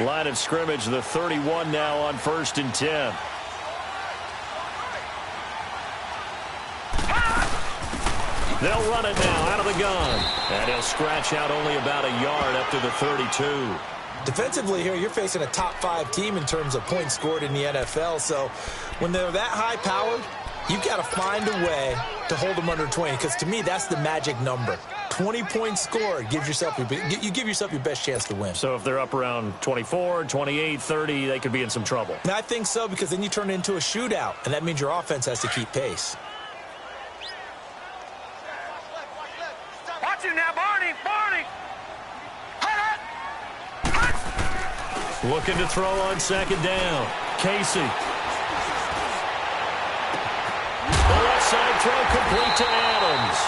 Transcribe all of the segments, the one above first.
Line of scrimmage, the 31 now on 1st and 10. They'll run it now out of the gun. And he'll scratch out only about a yard up to the 32. Defensively here, you're facing a top-5 team in terms of points scored in the NFL. So when they're that high-powered, you've got to find a way to hold them under 20. Because to me, that's the magic number. 20 points scored, you give yourself your best chance to win. So if they're up around 24, 28, 30, they could be in some trouble. And I think so, because then you turn it into a shootout, and that means your offense has to keep pace. Watch him now, Barney! Looking to throw on 2nd down. Casey. The left side throw complete to Adams.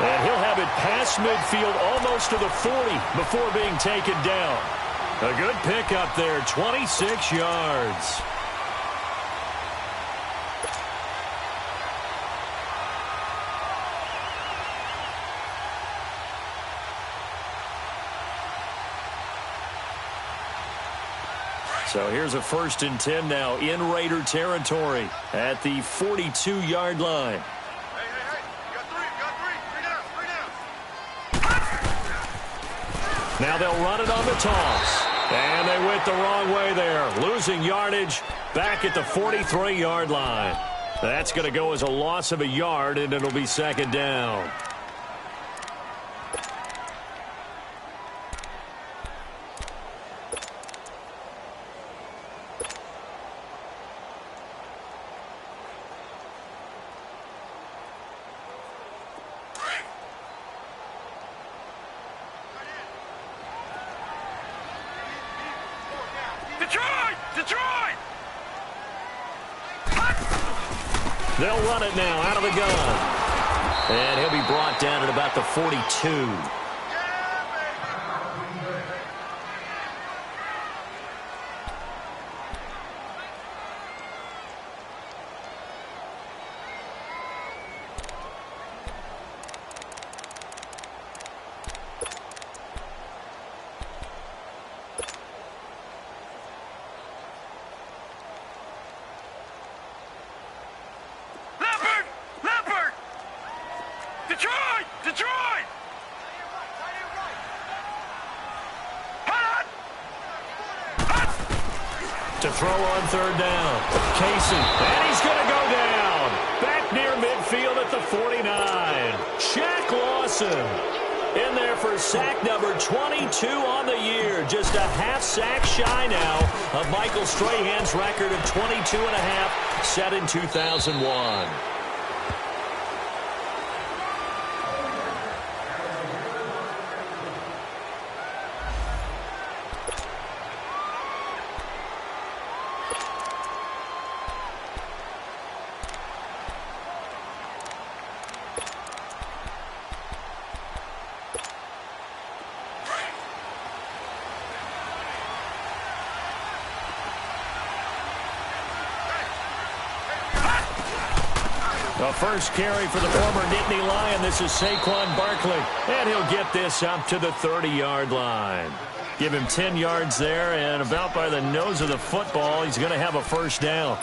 And he'll have it past midfield almost to the 40 before being taken down. A good pickup there, 26 yards. So here's a 1st and 10 now in Raider territory at the 42-yard line. Hey, you got three down. Now they'll run it on the toss. And they went the wrong way there, losing yardage back at the 43-yard line. That's going to go as a loss of a yard, and it'll be 2nd down. Detroit! They'll run it now out of the gun. And he'll be brought down at about the 42. Detroit! To throw on 3rd down. Casey. And he's going to go down. Back near midfield at the 49. Shaq Lawson in there for sack number 22 on the year. Just a half sack shy now of Michael Strahan's record of 22 and a half set in 2001. The first carry for the former Nittany Lion. This is Saquon Barkley. And he'll get this up to the 30-yard line. Give him 10 yards there, and about by the nose of the football, he's going to have a 1st down.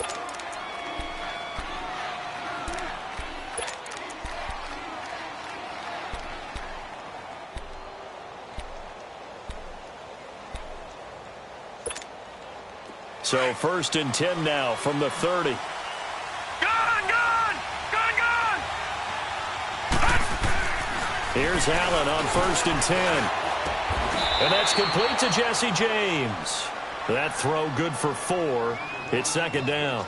So 1st and 10 now from the 30. Here's Allen on 1st and 10. And that's complete to Jesse James. That throw good for 4. It's 2nd down.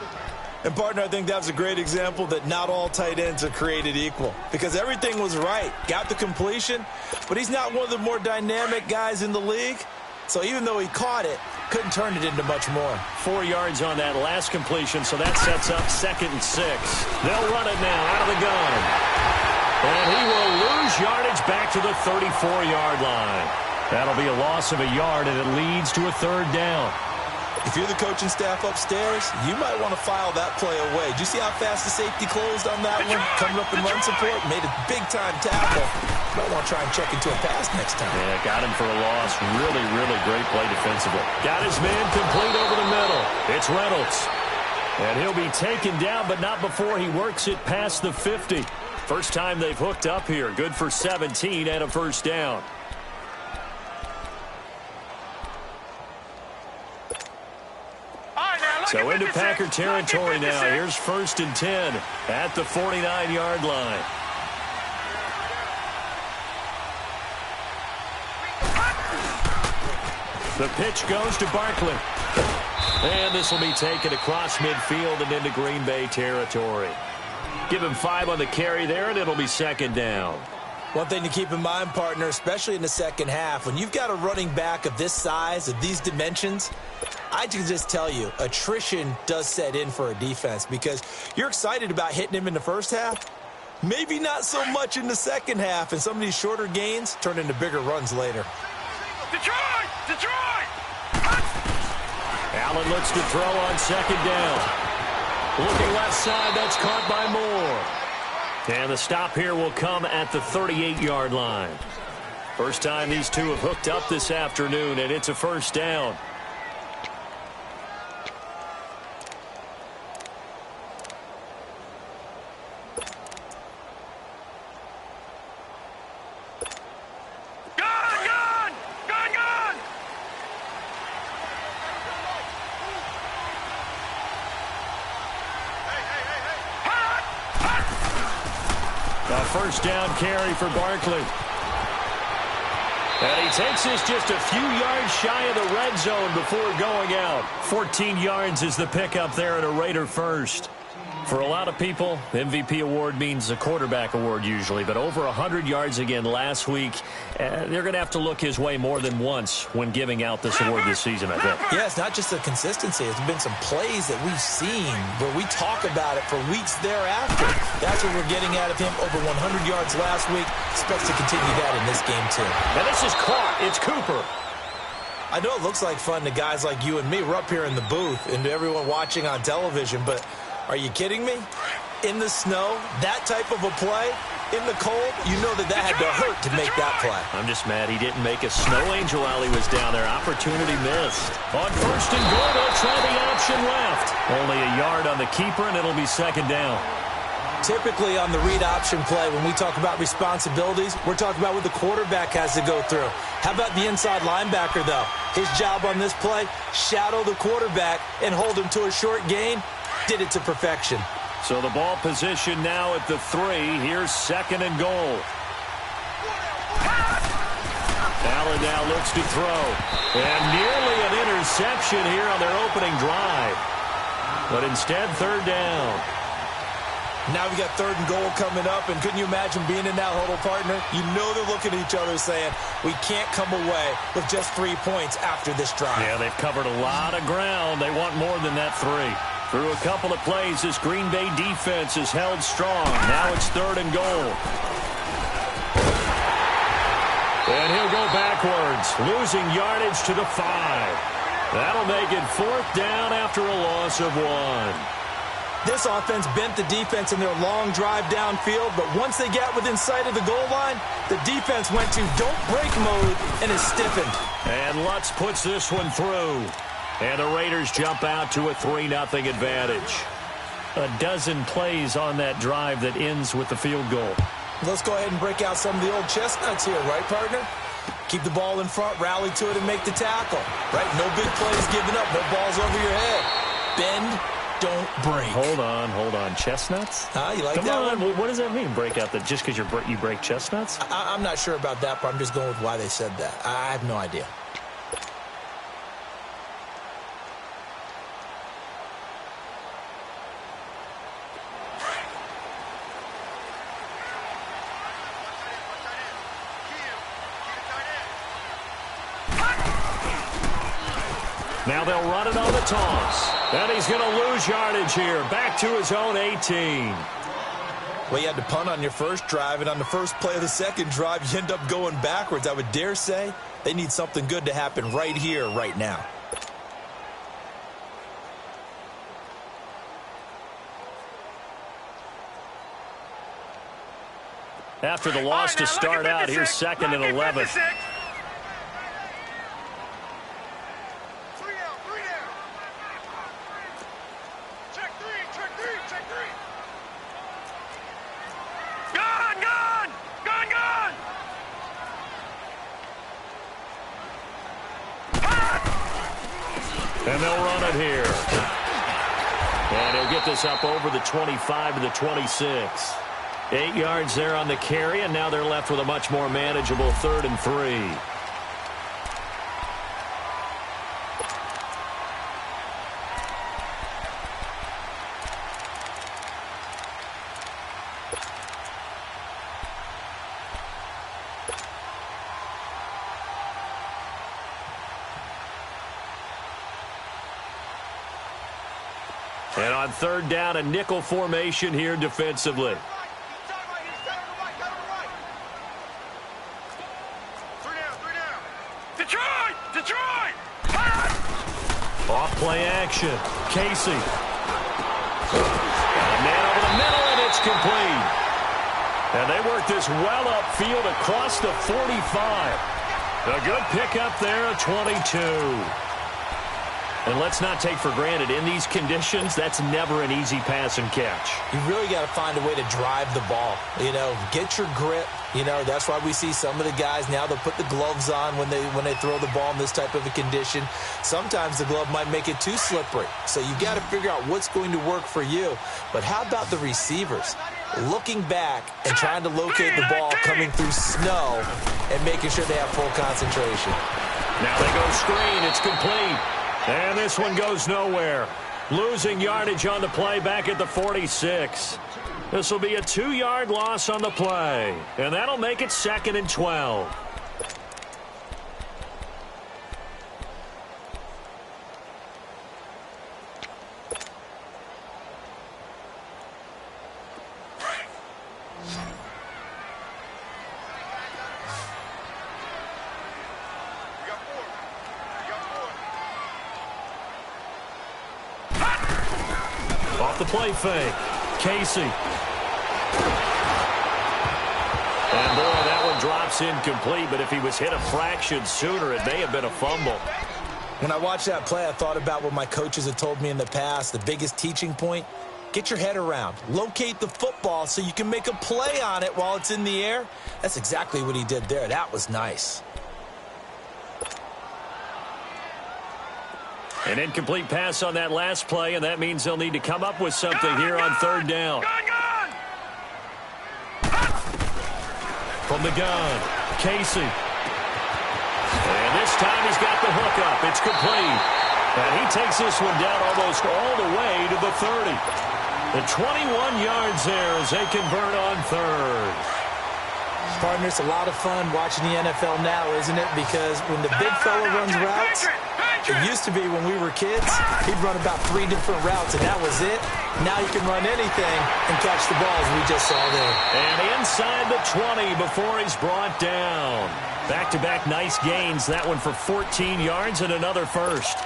And, partner, I think that was a great example that not all tight ends are created equal. Because everything was right. Got the completion, but he's not one of the more dynamic guys in the league. So even though he caught it, couldn't turn it into much more. 4 yards on that last completion, so that sets up 2nd and 6. They'll run it now out of the gun. And he will lose yardage back to the 34-yard line. That'll be a loss of a yard, and it leads to a 3rd down. If you're the coaching staff upstairs, you might want to file that play away. Did you see how fast the safety closed on that one? Coming up in run support, made a big-time tackle. Might want to try and check into a pass next time. Yeah, got him for a loss. Really, really great play defensively. Got his man complete over the middle. It's Reynolds. And he'll be taken down, but not before he works it past the 50. First time they've hooked up here. Good for 17 and a first down. So into Packer territory now. Here's 1st and 10 at the 49-yard line. The pitch goes to Barkley. And this will be taken across midfield and into Green Bay territory. Give him 5 on the carry there, and it'll be 2nd down. One thing to keep in mind, partner, especially in the second half, when you've got a running back of this size, of these dimensions, I can just tell you, attrition does set in for a defense because you're excited about hitting him in the first half. Maybe not so much in the second half, and some of these shorter gains turn into bigger runs later. Detroit! Detroit! Allen looks to throw on 2nd down. Looking left side, that's caught by Moore. And the stop here will come at the 38-yard line. First time these two have hooked up this afternoon, and it's a first down. First down carry for Barkley. And he takes this just a few yards shy of the red zone before going out. 14 yards is the pickup there at a Raider first. For a lot of people, MVP award means a quarterback award usually, but over 100 yards again last week. They're going to have to look his way more than once when giving out this award this season, I think. Yeah, it's not just the consistency. It's been some plays that we've seen where we talk about it for weeks thereafter. That's what we're getting out of him. Over 100 yards last week. Expects to continue that in this game, too. And this is caught. It's Cooper. I know it looks like fun to guys like you and me. We're up here in the booth and to everyone watching on television, but are you kidding me? In the snow, that type of a play, in the cold, you know that had to hurt to make that play. I'm just mad he didn't make a snow angel while he was down there. Opportunity missed. On 1st and goal, they'll try the option left. Only a yard on the keeper, and it'll be 2nd down. Typically on the read option play, when we talk about responsibilities, we're talking about what the quarterback has to go through. How about the inside linebacker, though? His job on this play, shadow the quarterback and hold him to a short gain. Did it to perfection. So the ball position now at the 3. Here's 2nd and goal. Allen now looks to throw. And nearly an interception here on their opening drive. But instead, 3rd down. Now we got 3rd and goal coming up, and couldn't you imagine being in that huddle, partner? You know they're looking at each other saying, we can't come away with just 3 points after this drive. Yeah, they've covered a lot of ground. They want more than that 3. Through a couple of plays, this Green Bay defense is held strong. Now it's 3rd and goal. And he'll go backwards, losing yardage to the 5. That'll make it 4th down after a loss of 1. This offense bent the defense in their long drive downfield, but once they got within sight of the goal line, the defense went to don't break mode and is stiffened. And Lutz puts this one through. And the Raiders jump out to a 3-0 advantage. A dozen plays on that drive that ends with the field goal. Let's go ahead and break out some of the old chestnuts here, right, partner? Keep the ball in front, rally to it, and make the tackle. Right? No big plays given up, no balls over your head. Bend, don't break. Hold on. Chestnuts? You like Come that on. one? What does that mean, break out? That just because you break chestnuts? I'm not sure about that, but I'm just going with why they said that. I have no idea. Now they'll run it on the toss. And he's going to lose yardage here. Back to his own 18. Well, you had to punt on your first drive, and on the first play of the second drive, you end up going backwards. I would dare say they need something good to happen right here, right now. After the loss to start out, here's 2nd and 11. And they'll run it here. And he'll get this up over the 25 to the 26. 8 yards there on the carry, and now they're left with a much more manageable 3rd and 3. And on 3rd down, a nickel formation here defensively. Detroit! Off play action. Casey. And a man over the middle, and it's complete. And they work this well upfield across the 45. A good pickup there, a 22. And let's not take for granted, in these conditions, that's never an easy pass and catch. You really got to find a way to drive the ball. You know, get your grip. You know, that's why we see some of the guys now, they'll put the gloves on when they throw the ball in this type of a condition. Sometimes the glove might make it too slippery. So you got to figure out what's going to work for you. But how about the receivers? Looking back and trying to locate the ball coming through snow and making sure they have full concentration. Now they go screen. It's complete. And this one goes nowhere. Losing yardage on the play back at the 46. This will be a 2-yard loss on the play. And that'll make it 2nd and 12. Off the play fake. Casey. And boy, that one drops incomplete, but if he was hit a fraction sooner, it may have been a fumble. When I watched that play, I thought about what my coaches had told me in the past. The biggest teaching point, get your head around. Locate the football so you can make a play on it while it's in the air. That's exactly what he did there. That was nice. An incomplete pass on that last play, and that means they'll need to come up with something here on 3rd down. From the gun, Casey. And this time he's got the hook up. It's complete. And he takes this one down almost all the way to the 30. The 21 yards there as they convert on 3rd. Partner, it's a lot of fun watching the NFL now, isn't it? Because when the big fella runs routes, it used to be when we were kids, he'd run about 3 different routes, and that was it. Now you can run anything and catch the ball, as we just saw there. And inside the 20 before he's brought down. Back-to-back nice gains. That one for 14 yards and another first.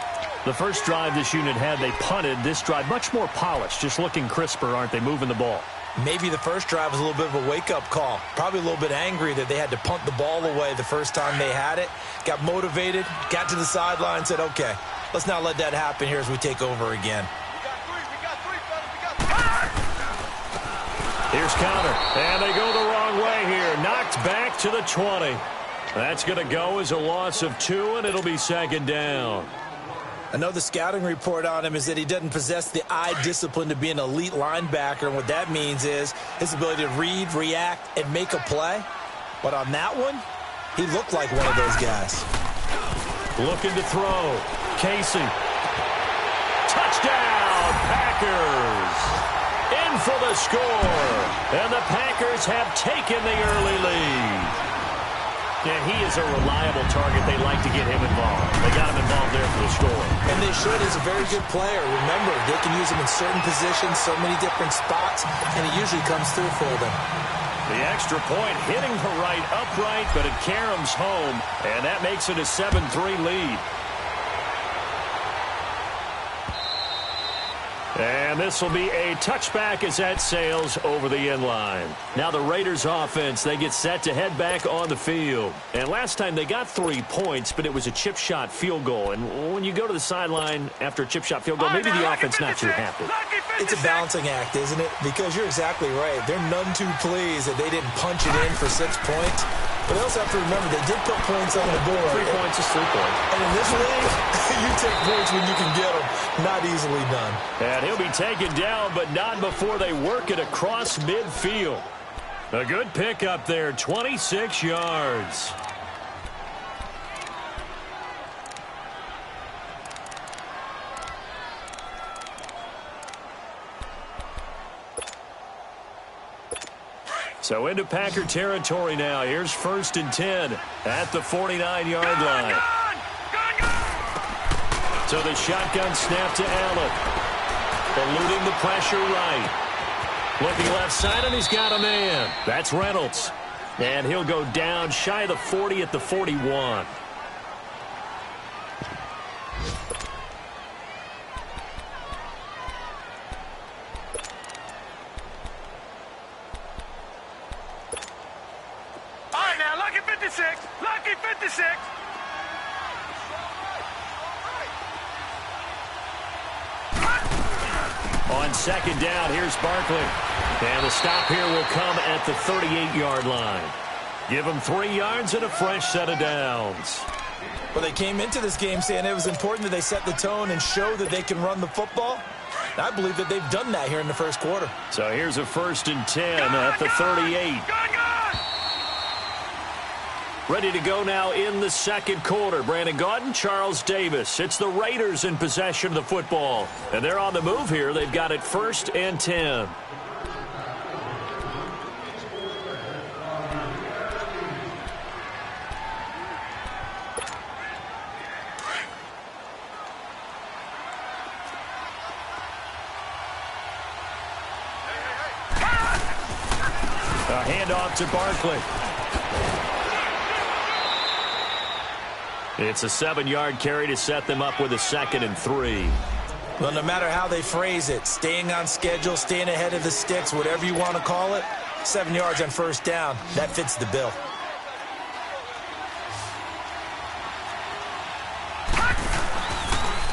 The first drive this unit had, they punted. This drive, much more polished, just looking crisper, aren't they, moving the ball? Maybe the first drive was a little bit of a wake-up call. Probably a little bit angry that they had to punt the ball away the first time they had it. Got motivated, got to the sideline, said, okay, let's not let that happen here as we take over again. Here's counter, and they go the wrong way here. Knocked back to the 20. That's going to go as a loss of 2, and it'll be 2nd down. I know the scouting report on him is that he doesn't possess the eye discipline to be an elite linebacker, and what that means is his ability to read, react, and make a play. But on that one, he looked like one of those guys. Looking to throw. Casey. Touchdown, Packers. In for the score. And the Packers have taken the early lead. And he is a reliable target. They like to get him involved. They got him involved there for the score. And they should. He's a very good player. Remember, they can use him in certain positions, so many different spots, and he usually comes through for them. The extra point hitting the right upright, but it caroms home, and that makes it a 7-3 lead. And this will be a touchback as that sails over the end line. Now the Raiders offense, they get set to head back on the field. And last time they got 3 points, but it was a chip shot field goal. And when you go to the sideline after a chip shot field goal, maybe the offense not too happy. It's a balancing act, isn't it? Because you're exactly right. They're none too pleased that they didn't punch it in for 6 points. But they also have to remember they did put points on the board. 3 points is 3 points. And in this league, you take points when you can get them. Not easily done. And he'll be taken down, but not before they work it across midfield. A good pick up there, 26 yards. So into Packer territory now. Here's 1st and 10 at the 49-yard line. So the shotgun snap to Allen. Eluding the pressure right. Looking left side, and he's got a man. That's Reynolds. And he'll go down shy of the 40 at the 41. Lucky 56! Lucky 56! On 2nd down, here's Barkley. And the stop here will come at the 38-yard line. Give them 3 yards and a fresh set of downs. Well, they came into this game saying it was important that they set the tone and show that they can run the football. And I believe that they've done that here in the first quarter. So here's a 1st and 10 at the 38. Ready to go now in the second quarter. Brandon Gaudin, Charles Davis. It's the Raiders in possession of the football. And they're on the move here. They've got it 1st and 10. A handoff to Barkley. It's a 7-yard carry to set them up with a 2nd and 3. Well, no matter how they phrase it, staying on schedule, staying ahead of the sticks, whatever you want to call it, 7 yards on 1st down, that fits the bill.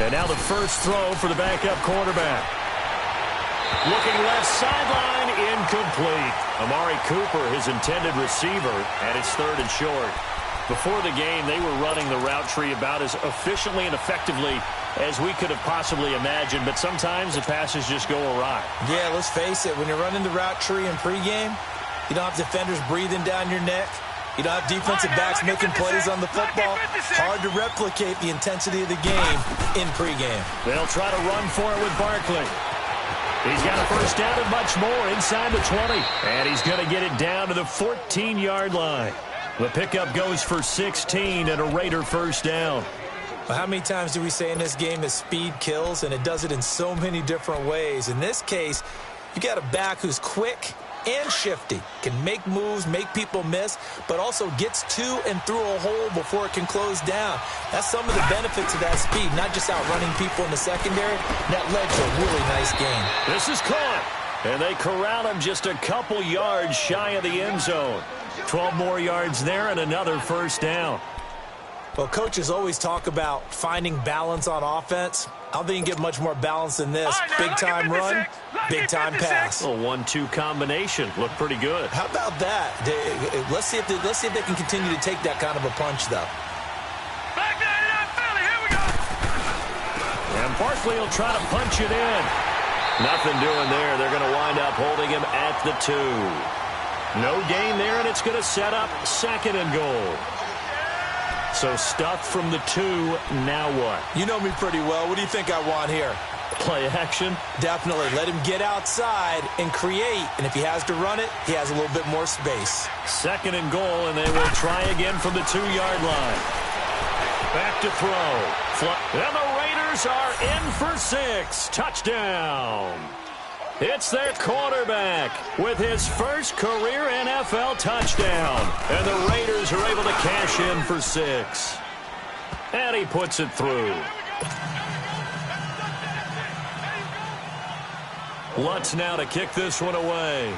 And now the first throw for the backup quarterback. Looking left sideline, incomplete. Amari Cooper, his intended receiver, and it's 3rd and short. Before the game, they were running the route tree about as efficiently and effectively as we could have possibly imagined, but sometimes the passes just go awry. Yeah, let's face it. When you're running the route tree in pregame, you don't have defenders breathing down your neck. You don't have defensive backs making plays on the football. Hard to replicate the intensity of the game in pregame. They'll try to run for it with Barkley. He's got a 1st down and much more inside the 20. And he's going to get it down to the 14-yard line. The pickup goes for 16 and a Raider 1st down. Well, how many times do we say in this game that speed kills, and it does it in so many different ways? In this case, you got a back who's quick and shifty, can make moves, make people miss, but also gets to and through a hole before it can close down. That's some of the benefits of that speed, not just outrunning people in the secondary. That led to a really nice game. This is caught, and they corral him just a couple yards shy of the end zone. 12 more yards there and another 1st down. Well, coaches always talk about finding balance on offense. I don't think you can get much more balance than this. Big-time run, big-time pass. A 1-2 combination. Looked pretty good. How about that? Let's see if they can continue to take that kind of a punch, though. Back that up, Philly. Here we go. And Barkley will try to punch it in. Nothing doing there. They're going to wind up holding him at the 2. No gain there, and it's going to set up 2nd and goal. So stuffed from the 2, now what? You know me pretty well. What do you think I want here? Play action? Definitely. Let him get outside and create. And if he has to run it, he has a little bit more space. 2nd and goal, and they will try again from the 2-yard line. Back to throw. And the Raiders are in for 6. Touchdown. It's their quarterback with his first career NFL touchdown. And the Raiders are able to cash in for 6. And he puts it through. Lutz now to kick this one away.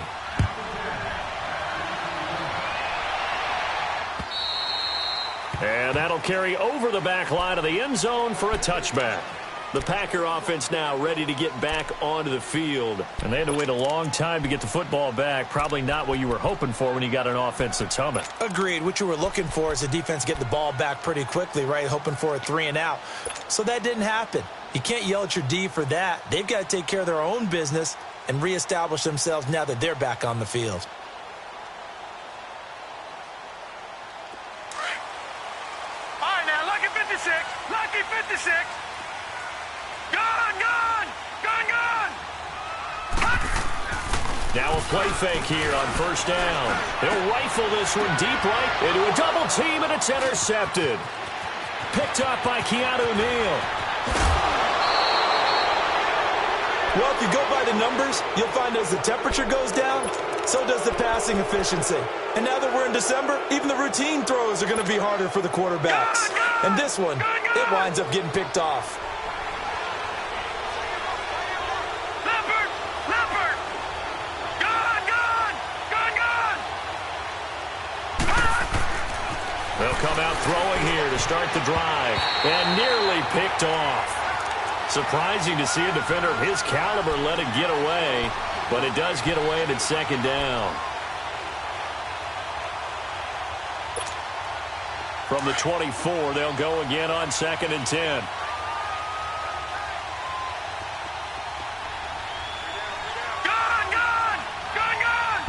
And that'll carry over the back line of the end zone for a touchback. The Packer offense now ready to get back onto the field. And they had to wait a long time to get the football back. Probably not what you were hoping for when you got an offense that's humming. Agreed. What you were looking for is the defense get the ball back pretty quickly, right? Hoping for a 3-and-out. So that didn't happen. You can't yell at your D for that. They've got to take care of their own business and reestablish themselves now that they're back on the field. All right, now, lucky 56. Lucky 56. Gone, gone. Gone, gone. Now a play fake here on first down. He'll rifle this one deep right into a double team, and it's intercepted. Picked up by Keanu Neal. Well, if you go by the numbers, you'll find as the temperature goes down, so does the passing efficiency. And now that we're in December, even the routine throws are going to be harder for the quarterbacks. And this one, it winds up getting picked off. Leopard, leopard. Gone, gone. Gone, gone. They'll come out throwing here to start the drive, and nearly picked off. Surprising to see a defender of his caliber let it get away, but it does get away and it's second down. From the 24, they'll go again on 2nd and 10. Gone, gone. Gone, gone.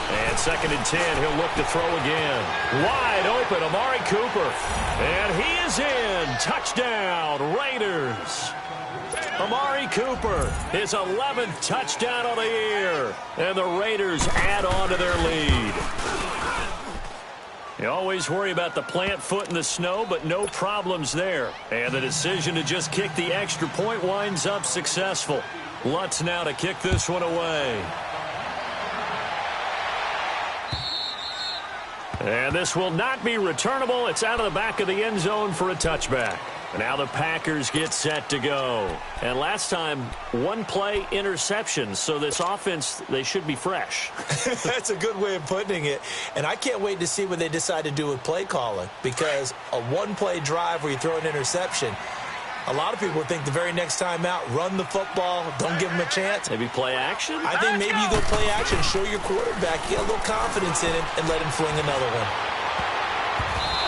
And 2nd and 10, he'll look to throw again. Wide open, Amari Cooper. And he is in. Touchdown, Raiders. Amari Cooper, his 11th touchdown of the year. And the Raiders add on to their lead. You always worry about the plant foot in the snow, but no problems there. And the decision to just kick the extra point winds up successful. Lutz now to kick this one away. And this will not be returnable. It's out of the back of the end zone for a touchback. And now the Packers get set to go. And last time, one play interception. So this offense, they should be fresh. That's a good way of putting it. And I can't wait to see what they decide to do with play calling. Because a one-play drive where you throw an interception, a lot of people think the very next time out, run the football, don't give them a chance. Maybe play action? I think maybe you go play action, show your quarterback, get a little confidence in him, and let him fling another one.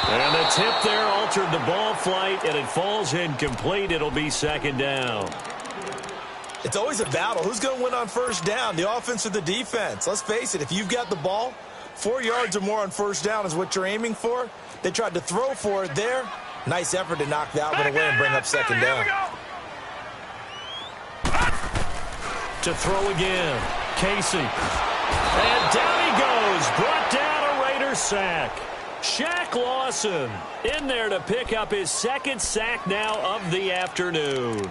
And the tip there altered the ball flight, and it falls incomplete. It'll be second down. It's always a battle. Who's going to win on first down, the offense or the defense? Let's face it, if you've got the ball, 4 yards or more on first down is what you're aiming for. They tried to throw for it there. Nice effort to knock that one away and bring up second down. To throw again, Casey. And down he goes. Brought down a Raiders sack. Shaq Lawson in there to pick up his second sack now of the afternoon.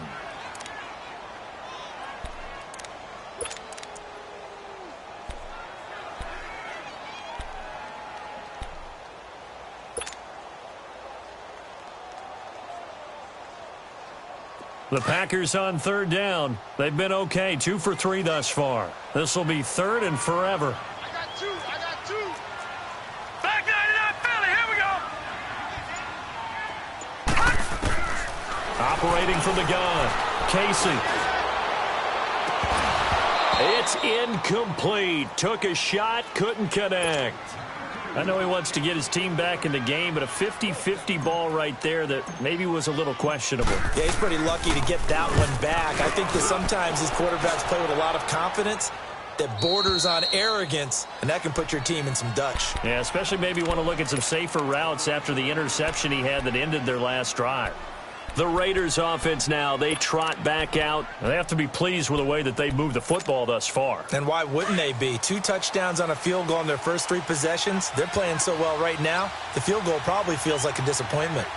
The Packers on third down. They've been okay, 2 for 3 thus far. This will be third and forever. I got two. Back 99 Philly, here we go. Operating from the gun, Casey. It's incomplete. Took a shot, couldn't connect. I know he wants to get his team back in the game, but a 50-50 ball right there that maybe was a little questionable. Yeah, he's pretty lucky to get that one back. I think that sometimes these quarterbacks play with a lot of confidence that borders on arrogance, and that can put your team in some Dutch. Yeah, especially maybe want to look at some safer routes after the interception he had that ended their last drive. The Raiders offense now, they trot back out. They have to be pleased with the way that they've moved the football thus far. And why wouldn't they be? 2 touchdowns on a field goal in their first 3 possessions. They're playing so well right now, the field goal probably feels like a disappointment.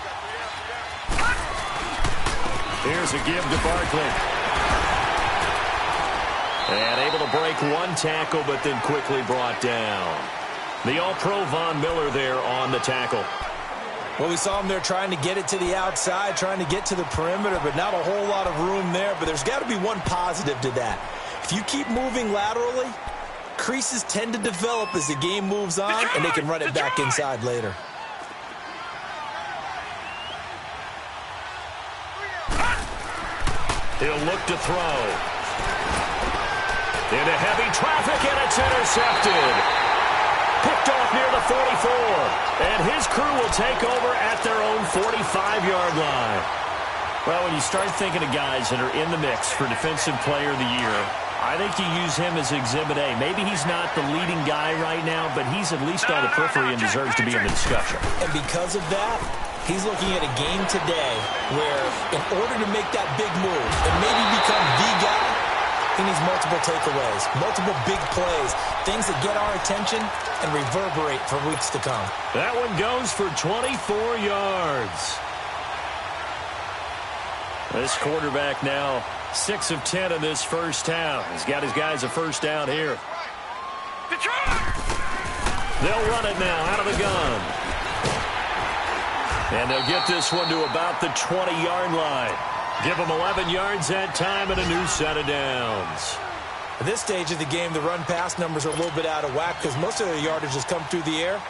Here's a give to Barkley. And able to break one tackle, but then quickly brought down. The All-Pro Von Miller there on the tackle. Well, we saw him there trying to get it to the outside, trying to get to the perimeter, but not a whole lot of room there. But there's got to be one positive to that. If you keep moving laterally, creases tend to develop as the game moves on, and they can run it back inside later. He'll look to throw. Into heavy traffic, and it's intercepted. Picked off near the 44. And his crew will take over at their own 45-yard line. Well, when you start thinking of guys that are in the mix for Defensive Player of the Year, I think you use him as Exhibit A. Maybe he's not the leading guy right now, but he's at least on the periphery and deserves to be in the discussion. And because of that, he's looking at a game today where in order to make that big move and maybe become the guy, he needs multiple takeaways, multiple big plays, things that get our attention and reverberate for weeks to come. That one goes for 24 yards. This quarterback now 6 of 10 in this first half. He's got his guys a first down here. They'll run it now out of the gun. And they'll get this one to about the 20-yard line. Give them 11 yards that time and a new set of downs. At this stage of the game, the run-pass numbers are a little bit out of whack because most of their yardage has come through the air.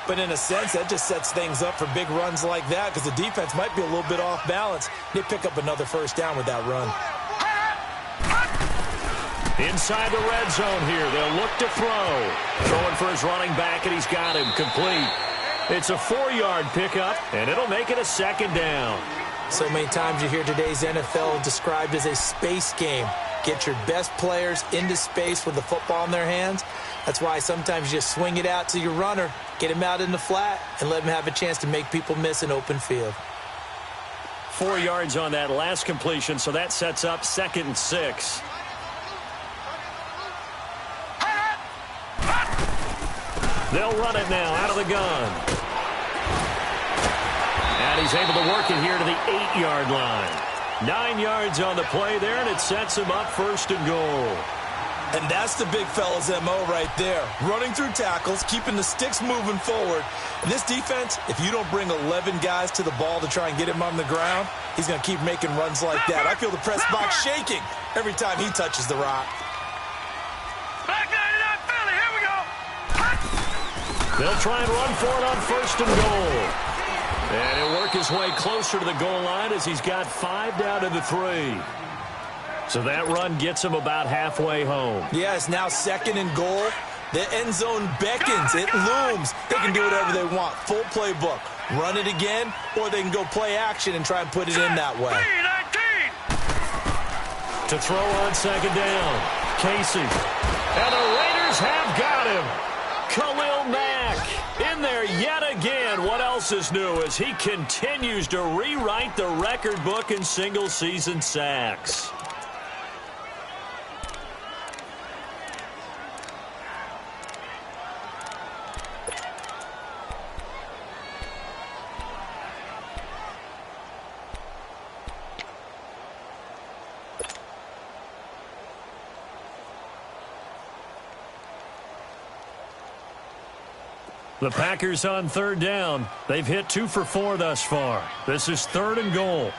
But in a sense, that just sets things up for big runs like that because the defense might be a little bit off balance. They pick up another first down with that run. Inside the red zone here, they'll look to throw. Throwing for his running back, and he's got him complete. It's a 4-yard pickup, and it'll make it a second down. So many times you hear today's NFL described as a space game. Get your best players into space with the football in their hands. That's why sometimes you just swing it out to your runner, get him out in the flat, and let him have a chance to make people miss an open field. 4 yards on that last completion, so that sets up 2nd and 6. They'll run it now out of the gun. And he's able to work it here to the 8-yard line. 9 yards on the play there, and it sets him up 1st and goal. And that's the big fella's MO right there. Running through tackles, keeping the sticks moving forward. And this defense, if you don't bring 11 guys to the ball to try and get him on the ground, he's going to keep making runs like that. I feel the press box shaking every time he touches the rock. Back 99 Philly, here we go. They'll try and run for it on 1st and goal. And he'll work his way closer to the goal line as he's got 5 down to the 3. So that run gets him about halfway home. Yeah, it's now 2nd and goal. The end zone beckons. It looms. They can do whatever they want. Full playbook. Run it again, or they can go play action and try and put it in that way. To throw on 2nd down. Casey. And the Raiders have got him. Khalil Mack in there yet again. What else is new as he continues to rewrite the record book in single-season sacks. The Packers on 3rd down. They've hit 2 for 4 thus far. This is 3rd and goal.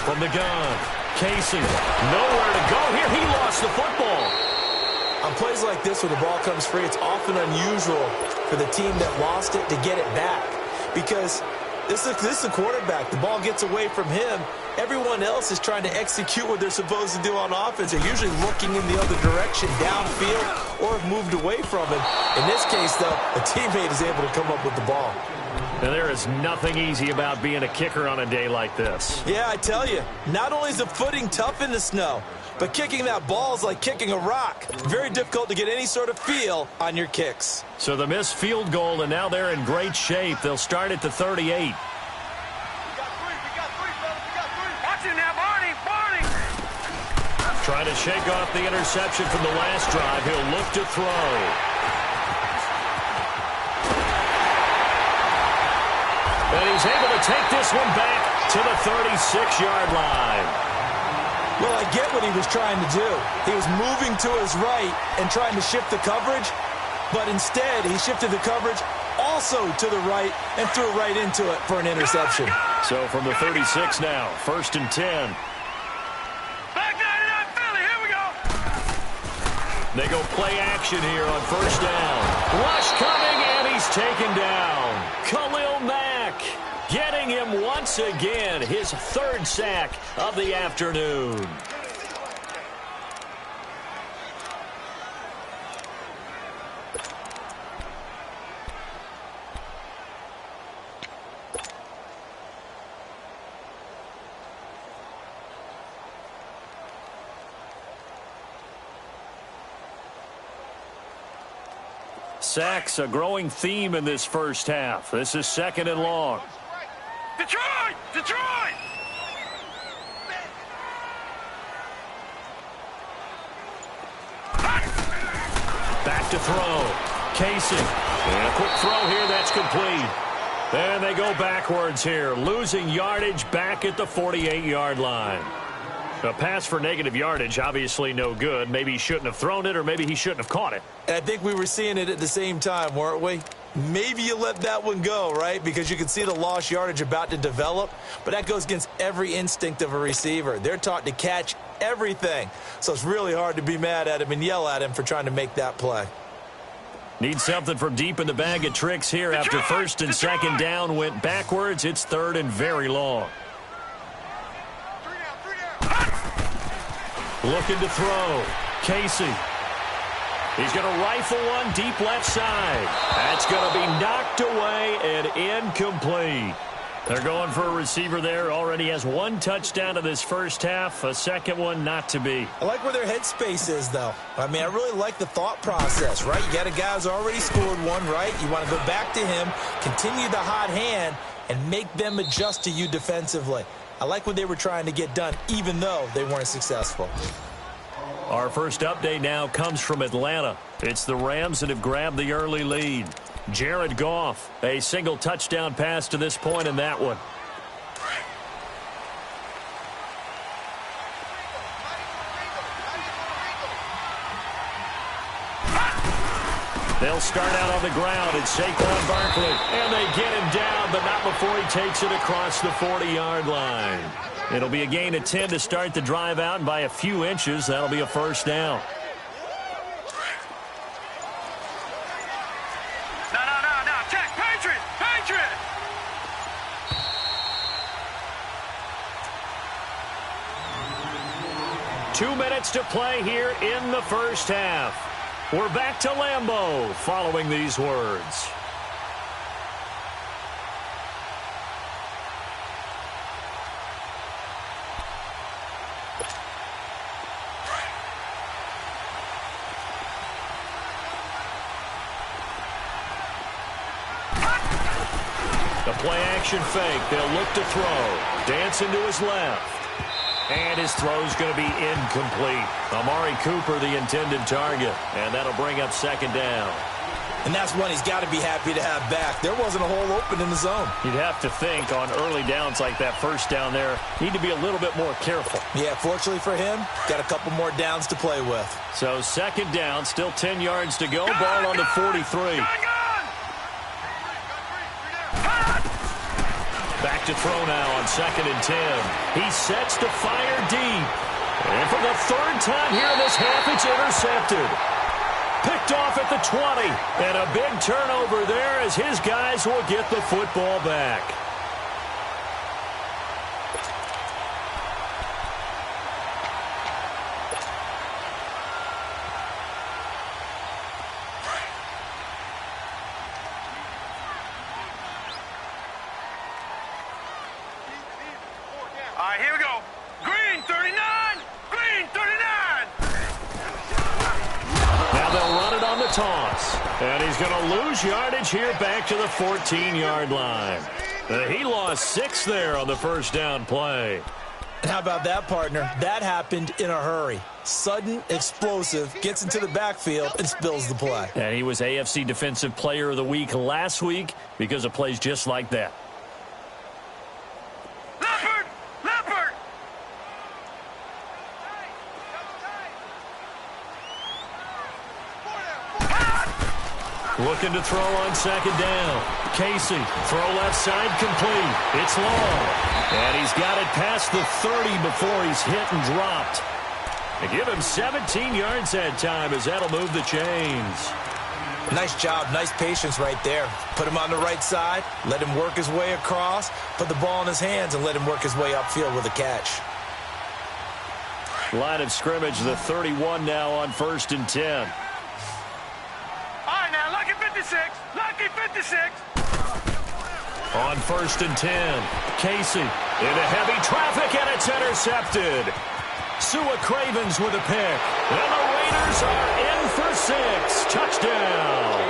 From the gun, Casey. Nowhere to go here. He lost the football. On plays like this where the ball comes free, it's often unusual for the team that lost it to get it back. Because this is the quarterback. The ball gets away from him. Everyone else is trying to execute what they're supposed to do on offense. They're usually looking in the other direction, downfield, or have moved away from it. In this case, though, a teammate is able to come up with the ball. And there is nothing easy about being a kicker on a day like this. Yeah, I tell you, not only is the footing tough in the snow, but kicking that ball is like kicking a rock. Very difficult to get any sort of feel on your kicks. So the missed field goal, and now they're in great shape. They'll start at the 38. Trying to shake off the interception from the last drive. He'll look to throw. And he's able to take this one back to the 36-yard line. Well, I get what he was trying to do. He was moving to his right and trying to shift the coverage. But instead, he shifted the coverage also to the right and threw right into it for an interception. So from the 36 now, 1st and 10. Back 99 Philly, here we go. They go play action here on 1st down. Rush coming, and he's taken down. Khalil Mack getting him once again, his 3rd sack of the afternoon. Sacks, a growing theme in this first half. This is 2nd and long. Detroit! Detroit! Back to throw. Casey. And a quick throw here. That's complete. And they go backwards here. Losing yardage back at the 48-yard line. A pass for negative yardage, obviously no good. Maybe he shouldn't have thrown it, or maybe he shouldn't have caught it. And I think we were seeing it at the same time, weren't we? Maybe you let that one go, right? Because you can see the lost yardage about to develop. But that goes against every instinct of a receiver. They're taught to catch everything. So it's really hard to be mad at him and yell at him for trying to make that play. Need something from deep in the bag of tricks here. After 1st and 2nd down went backwards, it's 3rd and very long. Looking to throw. Casey. He's going to rifle one deep left side. That's going to be knocked away and incomplete. They're going for a receiver there. Already has 1 touchdown in this first half. A second one not to be. I like where their headspace is, though. I mean, I really like the thought process, right? You got a guy who's already scored one, right? You want to go back to him, continue the hot hand, and make them adjust to you defensively. I like what they were trying to get done, even though they weren't successful. Our first update now comes from Atlanta. It's the Rams that have grabbed the early lead. Jared Goff, a single touchdown pass to this point in that one. They'll start out on the ground. It's Saquon Barkley. And they get him down, but not before he takes it across the 40-yard line. It'll be a gain of 10 to start the drive out, and by a few inches, that'll be a 1st down. No. Check. Patriot! Patriot! 2 minutes to play here in the first half. We're back to Lambeau following these words. The play-action fake. They'll look to throw. Dancing to his left. And his throw's going to be incomplete. Amari Cooper, the intended target. And that'll bring up 2nd down. And that's one he's got to be happy to have back. There wasn't a hole open in the zone. You'd have to think on early downs like that 1st down there, need to be a little bit more careful. Yeah, fortunately for him, got a couple more downs to play with. So 2nd down, still 10 yards to go. Ball on the 43. Back to throw now on 2nd and 10. He sets to fire deep. And for the 3rd time here in this half, it's intercepted. Picked off at the 20. And a big turnover there as his guys will get the football back. All right, here we go. Green 39! Green 39! Now they'll run it on the toss. And he's going to lose yardage here back to the 14-yard line. He lost 6 there on the 1st down play. And how about that, partner? That happened in a hurry. Sudden, explosive, gets into the backfield, and spills the play. And he was AFC Defensive Player of the Week last week because of plays just like that. Leopard! Leopard! Looking to throw on second down. Casey, throw left side complete. It's long. And he's got it past the 30 before he's hit and dropped. They give him 17 yards that time as that'll move the chains. Nice job, nice patience right there. Put him on the right side, let him work his way across, put the ball in his hands, and let him work his way upfield with a catch. Line of scrimmage, the 31 now on 1st and 10. All right, now, lucky 56. Lucky 56. On 1st and 10, Casey into heavy traffic, and it's intercepted. Sua Cravens with a pick, and the Raiders are in for 6. Touchdown.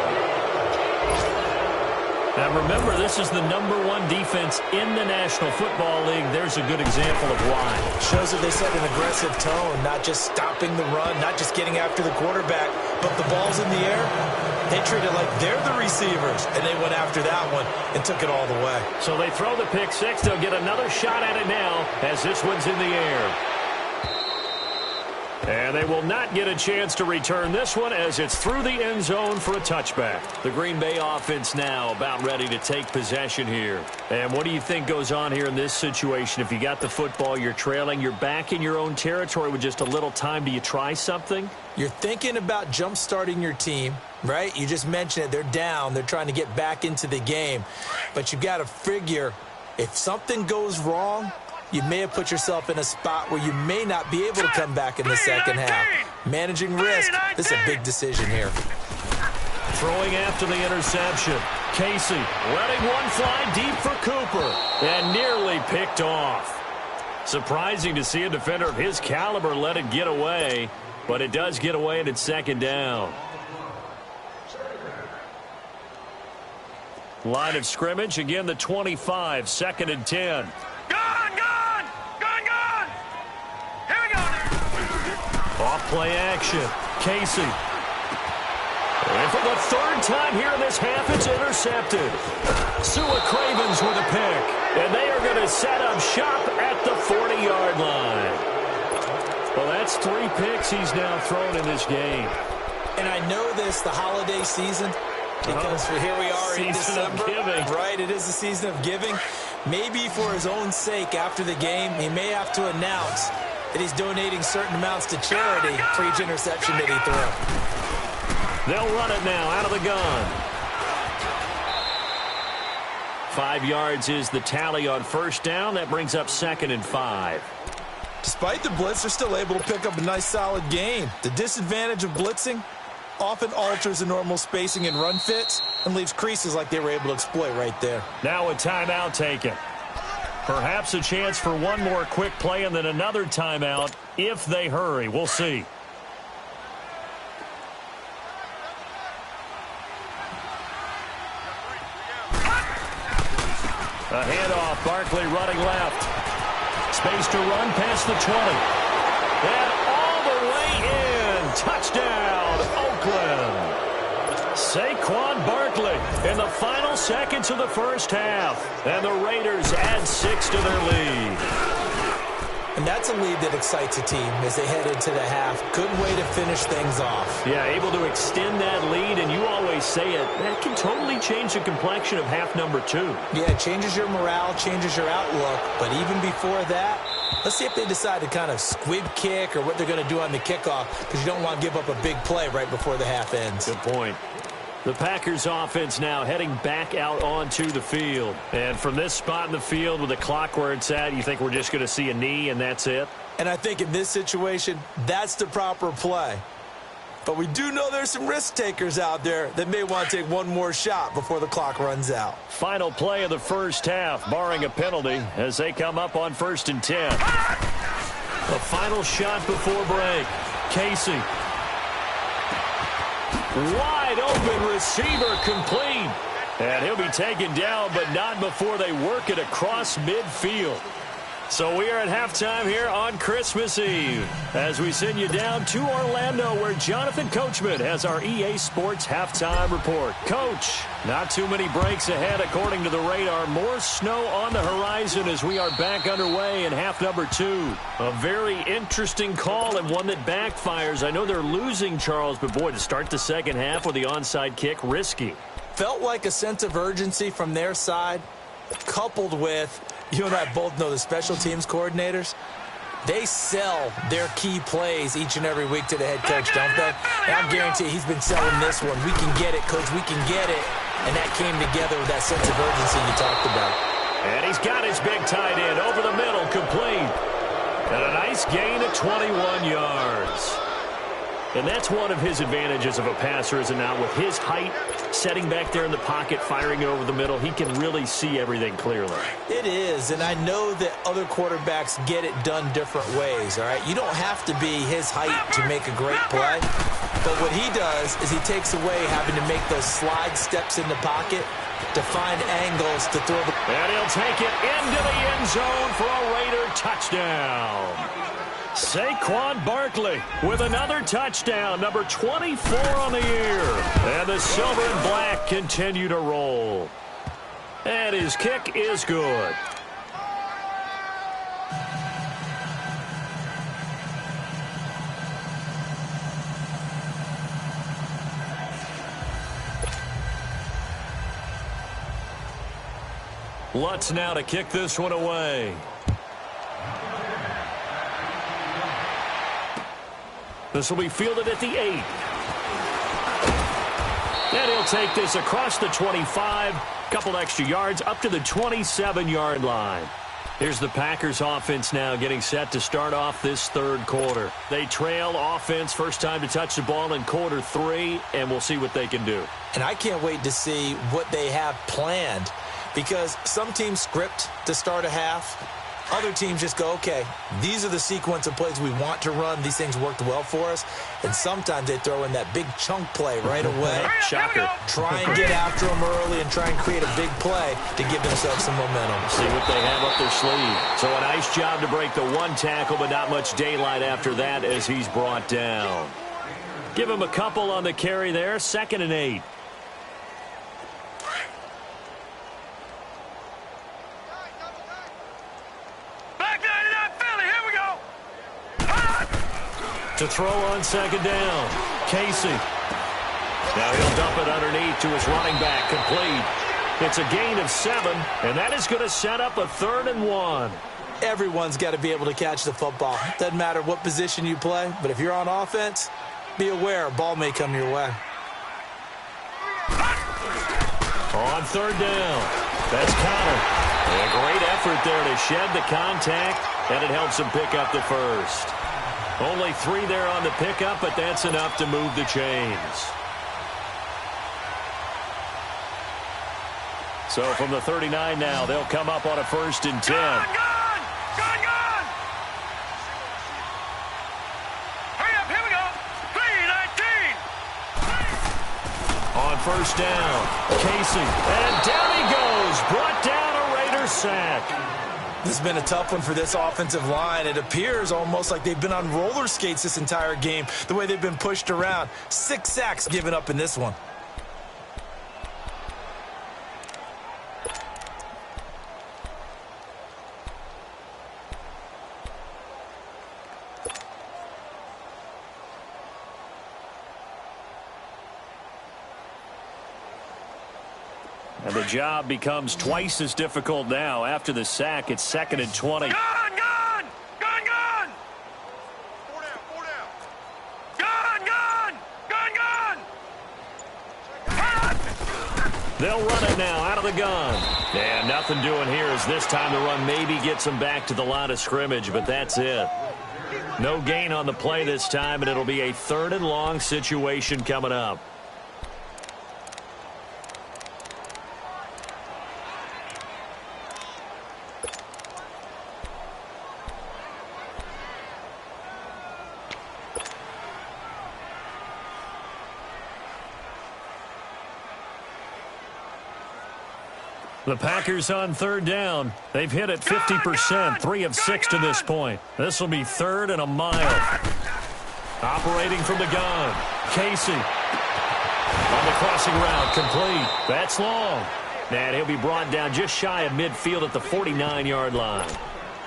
Now remember, this is the #1 defense in the National Football League. There's a good example of why. Shows that they set an aggressive tone, not just stopping the run, not just getting after the quarterback, but the ball's in the air. They treat it like they're the receivers, and they went after that one and took it all the way. So they throw the pick six. They'll get another shot at it now as this one's in the air. And they will not get a chance to return this one as it's through the end zone for a touchback. The Green Bay offense now about ready to take possession here. And what do you think goes on here in this situation? If you got the football, you're trailing, you're back in your own territory with just a little time. Do you try something? You're thinking about jump-starting your team, right? You just mentioned it. They're down. They're trying to get back into the game. But you've got to figure if something goes wrong, you may have put yourself in a spot where you may not be able to come back in the second half. Managing risk, this is a big decision here. Throwing after the interception. Casey letting one fly deep for Cooper and nearly picked off. Surprising to see a defender of his caliber let it get away, but it does get away and it's second down. Line of scrimmage, again the 25, 2nd and 10. Off-play action. Casey. And for the 3rd time here in this half, it's intercepted. Sua Cravens with a pick. And they are going to set up shop at the 40-yard line. Well, that's 3 picks he's now thrown in this game. And I know this, the holiday season, because here we are in December. Right, it is the season of giving. Maybe for his own sake after the game, he may have to announce that he's donating certain amounts to charity for each interception that he threw. They'll run it now out of the gun. 5 yards is the tally on 1st down. That brings up 2nd and 5. Despite the blitz, they're still able to pick up a nice solid gain. The disadvantage of blitzing often alters the normal spacing and run fits and leaves creases like they were able to exploit right there. Now a timeout taken. Perhaps a chance for one more quick play and then another timeout if they hurry. We'll see. A handoff. Barkley running left. Space to run past the 20. And all the way in. Touchdown, Oakland. Saquon Barkley in the final seconds of the 1st half. And the Raiders add 6 to their lead. And that's a lead that excites a team as they head into the half. Good way to finish things off. Yeah, able to extend that lead, and you always say it, that can totally change the complexion of half number 2. Yeah, it changes your morale, changes your outlook. But even before that, let's see if they decide to kind of squib kick or what they're going to do on the kickoff, because you don't want to give up a big play right before the half ends. Good point. The Packers offense now heading back out onto the field. And from this spot in the field with the clock where it's at, you think we're just going to see a knee and that's it? And I think in this situation, that's the proper play. But we do know there's some risk takers out there that may want to take one more shot before the clock runs out. Final play of the 1st half, barring a penalty, as they come up on 1st and 10. The final shot before break. Casey. Wide open receiver complete. And he'll be taken down, but not before they work it across midfield. So we are at halftime here on Christmas Eve as we send you down to Orlando where Jonathan Coachman has our EA Sports halftime report. Coach, not too many breaks ahead according to the radar. More snow on the horizon as we are back underway in half number 2. A very interesting call and one that backfires. I know they're losing, Charles, but boy, to start the second half with the onside kick, risky. Felt like a sense of urgency from their side, coupled with, you and I both know the special teams coordinators, they sell their key plays each and every week to the head coach, don't they? And I guarantee he's been selling this one. We can get it, coach, we can get it. And that came together with that sense of urgency you talked about. And he's got his big tight end over the middle, complete. And a nice gain of 21 yards. And that's one of his advantages of a passer, is it not? With his height, setting back there in the pocket, firing it over the middle, he can really see everything clearly. It is, and I know that other quarterbacks get it done different ways, all right? You don't have to be his height to make a great play. But what he does is he takes away having to make those slide steps in the pocket to find angles to throw the... And he'll take it into the end zone for a Raider touchdown. Saquon Barkley with another touchdown, number 24 on the year. And the silver and black continue to roll. And his kick is good. Lutz now to kick this one away. This will be fielded at the 8. And he'll take this across the 25. Couple extra yards up to the 27-yard line. Here's the Packers offense now getting set to start off this third quarter. They trail offense, first time to touch the ball in quarter 3, and we'll see what they can do. And I can't wait to see what they have planned, because some teams script to start a half. Other teams just go, okay, these are the sequence of plays we want to run. These things worked well for us. And sometimes they throw in that big chunk play right away. Shocker. Try and get after them early and try and create a big play to give themselves some momentum. See what they have up their sleeve. So a nice job to break the one tackle, but not much daylight after that as he's brought down. Give him a couple on the carry there. 2nd and 8. To throw on 2nd down. Casey. Now he'll dump it underneath to his running back. Complete. It's a gain of 7, and that is going to set up a 3rd and 1. Everyone's got to be able to catch the football. Doesn't matter what position you play, but if you're on offense, be aware a ball may come your way. On 3rd down. That's Connor. A great effort there to shed the contact, and it helps him pick up the first. Only 3 there on the pickup, but that's enough to move the chains. So from the 39 now, they'll come up on a 1st and 10. Gone! Hurry up, here we go. 3:19. On 1st down, Casey. And down he goes. Brought down a Raider sack. This has been a tough one for this offensive line. It appears almost like they've been on roller skates this entire game, the way they've been pushed around. 6 sacks given up in this one. And the job becomes twice as difficult now. After the sack, it's 2nd and 20. Gone! 4 down. Gone! They'll run it now out of the gun. And nothing doing here as this time the run maybe gets them back to the line of scrimmage, but that's it. No gain on the play this time, and it'll be a 3rd and long situation coming up. The Packers on third down. They've hit it 50%, 3 of 6 to this point. This will be 3rd and a mile. Operating from the gun, Casey. On the crossing route, complete. That's long. And he'll be brought down just shy of midfield at the 49-yard line.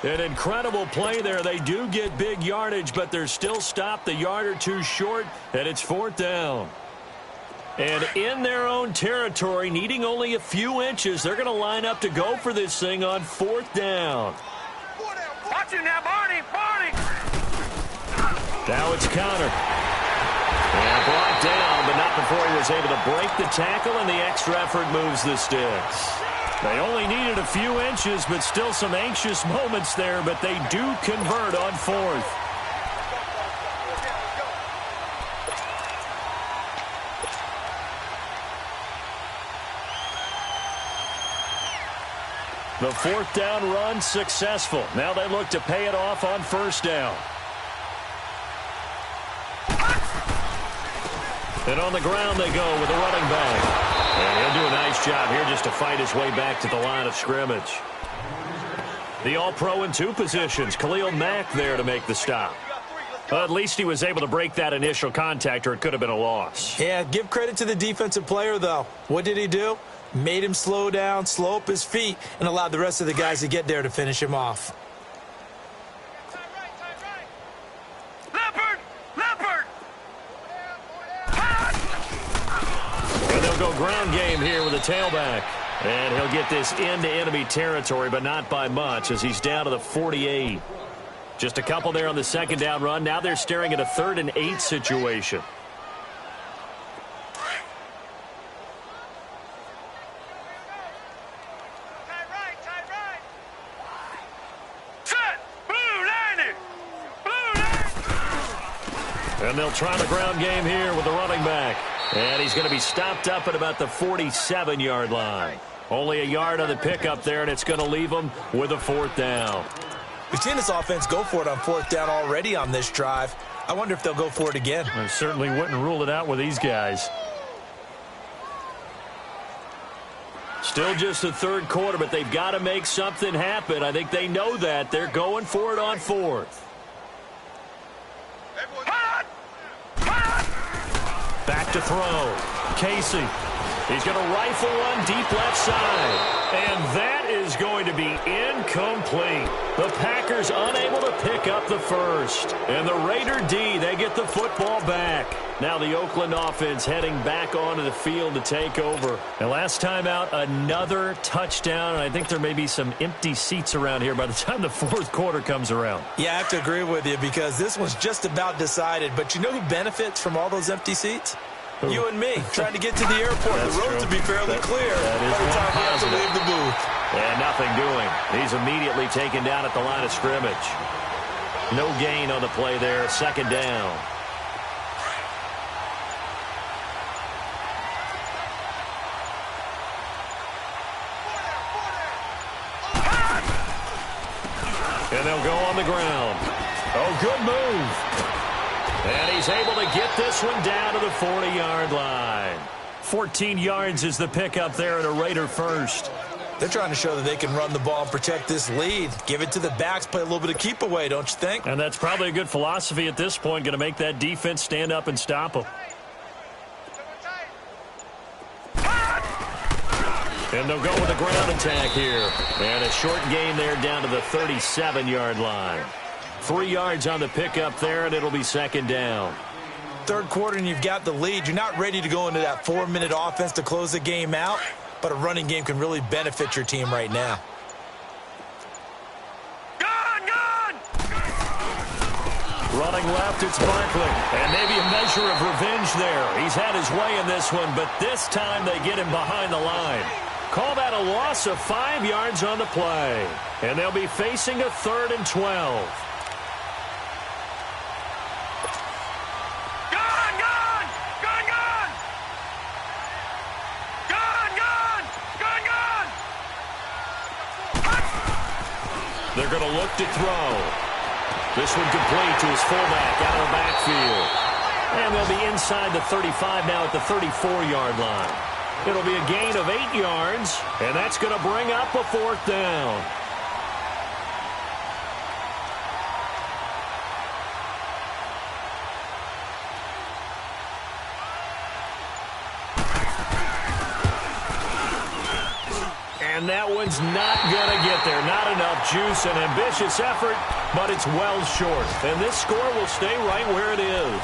An incredible play there. They do get big yardage, but they're still stopped a yard or two short, and it's 4th down. And in their own territory, needing only a few inches, they're going to line up to go for this thing on 4th down. Watch it now, Barney! Barney! Now it's counter. And brought down, but not before he was able to break the tackle, and the extra effort moves the sticks. They only needed a few inches, but still some anxious moments there, but they do convert on 4th. The 4th down run successful. Now they look to pay it off on 1st down. And on the ground they go with a running back. And he'll do a nice job here just to fight his way back to the line of scrimmage. The All-Pro in 2 positions. Khalil Mack there to make the stop. At least he was able to break that initial contact, or it could have been a loss. Yeah, give credit to the defensive player, though. What did he do? Made him slow down, slow up his feet, and allowed the rest of the guys to get there to finish him off. Leopard! Leopard! And they'll go ground game here with a tailback. And he'll get this into enemy territory, but not by much, as he's down to the 48. Just a couple there on the 2nd down run. Now they're staring at a 3rd and 8 situation. And they'll try the ground game here with the running back. And he's going to be stopped up at about the 47-yard line. Only a yard on the pickup there, and it's going to leave them with a 4th down. We've seen this offense go for it on 4th down already on this drive. I wonder if they'll go for it again. I certainly wouldn't rule it out with these guys. Still just the 3rd quarter, but they've got to make something happen. I think they know that. They're going for it on 4th. Back to throw. Casey. He's going to rifle one deep left side. And that is going to be incomplete. The Packers unable to pick up the first. And the Raider D, they get the football back. Now the Oakland offense heading back onto the field to take over. And last time out, another touchdown. And I think there may be some empty seats around here by the time the 4th quarter comes around. Yeah, I have to agree with you because this one's just about decided. But you know who benefits from all those empty seats? Who? You and me, trying to get to the airport. The roads will be fairly clear by the time we have to leave the booth. And nothing doing. He's immediately taken down at the line of scrimmage. No gain on the play there. 2nd down. And they'll go on the ground. Oh, good move. And he's able to get this one down to the 40-yard line. 14 yards is the pickup there at a Raider first. They're trying to show that they can run the ball and protect this lead. Give it to the backs, play a little bit of keep away, don't you think? And that's probably a good philosophy at this point, going to make that defense stand up and stop them. And they'll go with a ground attack here. And a short gain there down to the 37-yard line. 3 yards on the pickup there, and it'll be 2nd down. 3rd quarter, and you've got the lead. You're not ready to go into that 4-minute offense to close the game out, but a running game can really benefit your team right now. Gone! Running left, it's Barkley. And maybe a measure of revenge there. He's had his way in this one, but this time they get him behind the line. Call that a loss of 5 yards on the play. And they'll be facing a 3rd and 12. They're going to look to throw. This one complete to his fullback out of the backfield. And they'll be inside the 35 now at the 34-yard line. It'll be a gain of 8 yards, and that's going to bring up a 4th down. And that one's not going to get there. Not enough juice, an ambitious effort, but it's well short. And this score will stay right where it is.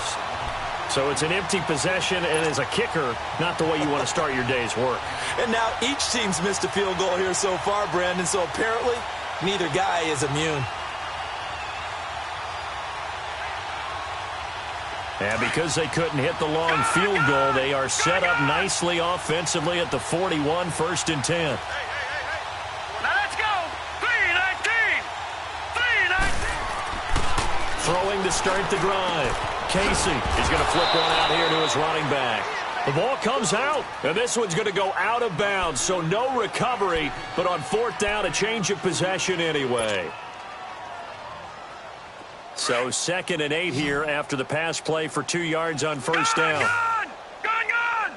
So it's an empty possession, and as a kicker, not the way you want to start your day's work. And now each team's missed a field goal here so far, Brandon, so apparently neither guy is immune. And because they couldn't hit the long field goal, they are set up nicely offensively at the 41, 1st and 10. Now let's go. 3-19. 3-19. Throwing to start the drive. Casey is going to flip one out here to his running back. The ball comes out, and this one's going to go out of bounds, so no recovery, but on 4th down, a change of possession anyway. So 2nd and 8 here after the pass play for 2 yards on 1st down. Gone!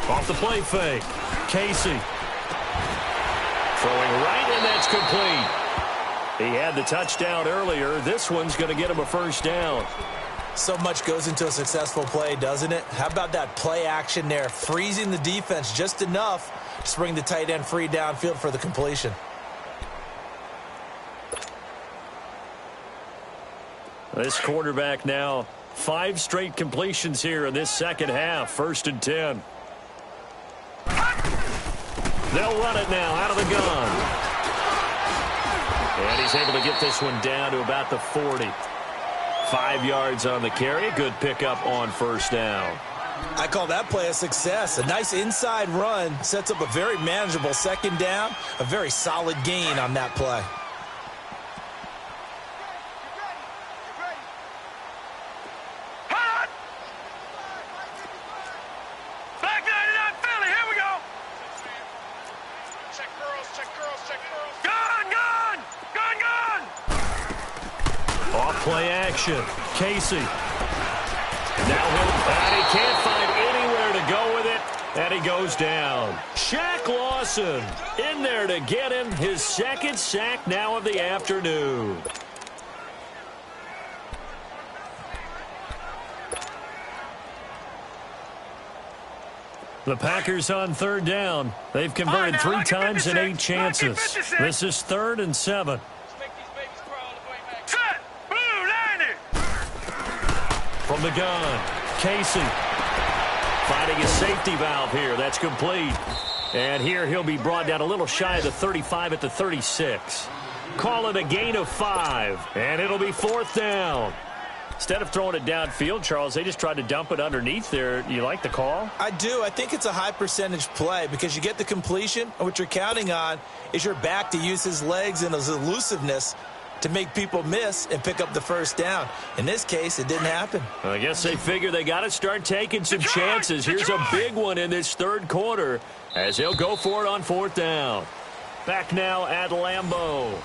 Off the play fake. Casey. Throwing right, and that's complete. He had the touchdown earlier. This one's going to get him a 1st down. So much goes into a successful play, doesn't it? How about that play action there, freezing the defense just enough to bring the tight end free downfield for the completion. This quarterback now 5 straight completions here in this second half. 1st and 10. They'll run it now out of the gun. And he's able to get this one down to about the 40. 5 yards on the carry. Good pickup on 1st down. I call that play a success. A nice inside run sets up a very manageable 2nd down. A very solid gain on that play. Play action. Casey. Now he can't find anywhere to go with it, and he goes down. Shaq Lawson in there to get him his 2nd sack now of the afternoon. The Packers on 3rd down. They've converted 3 times in 8 chances. This is 3rd and 7. From the gun, Casey finding his safety valve here. That's complete. And here he'll be brought down a little shy of the 35 at the 36. Call it a gain of 5, and it'll be 4th down. Instead of throwing it downfield, Charles, they just tried to dump it underneath there. You like the call? I do. I think it's a high percentage play because you get the completion, and what you're counting on is your back to use his legs and his elusiveness to make people miss and pick up the 1st down. In this case, it didn't happen. Well, I guess they figure they got to start taking some chances. Here's a big one in this 3rd quarter as they'll go for it on 4th down. Back now at Lambeau.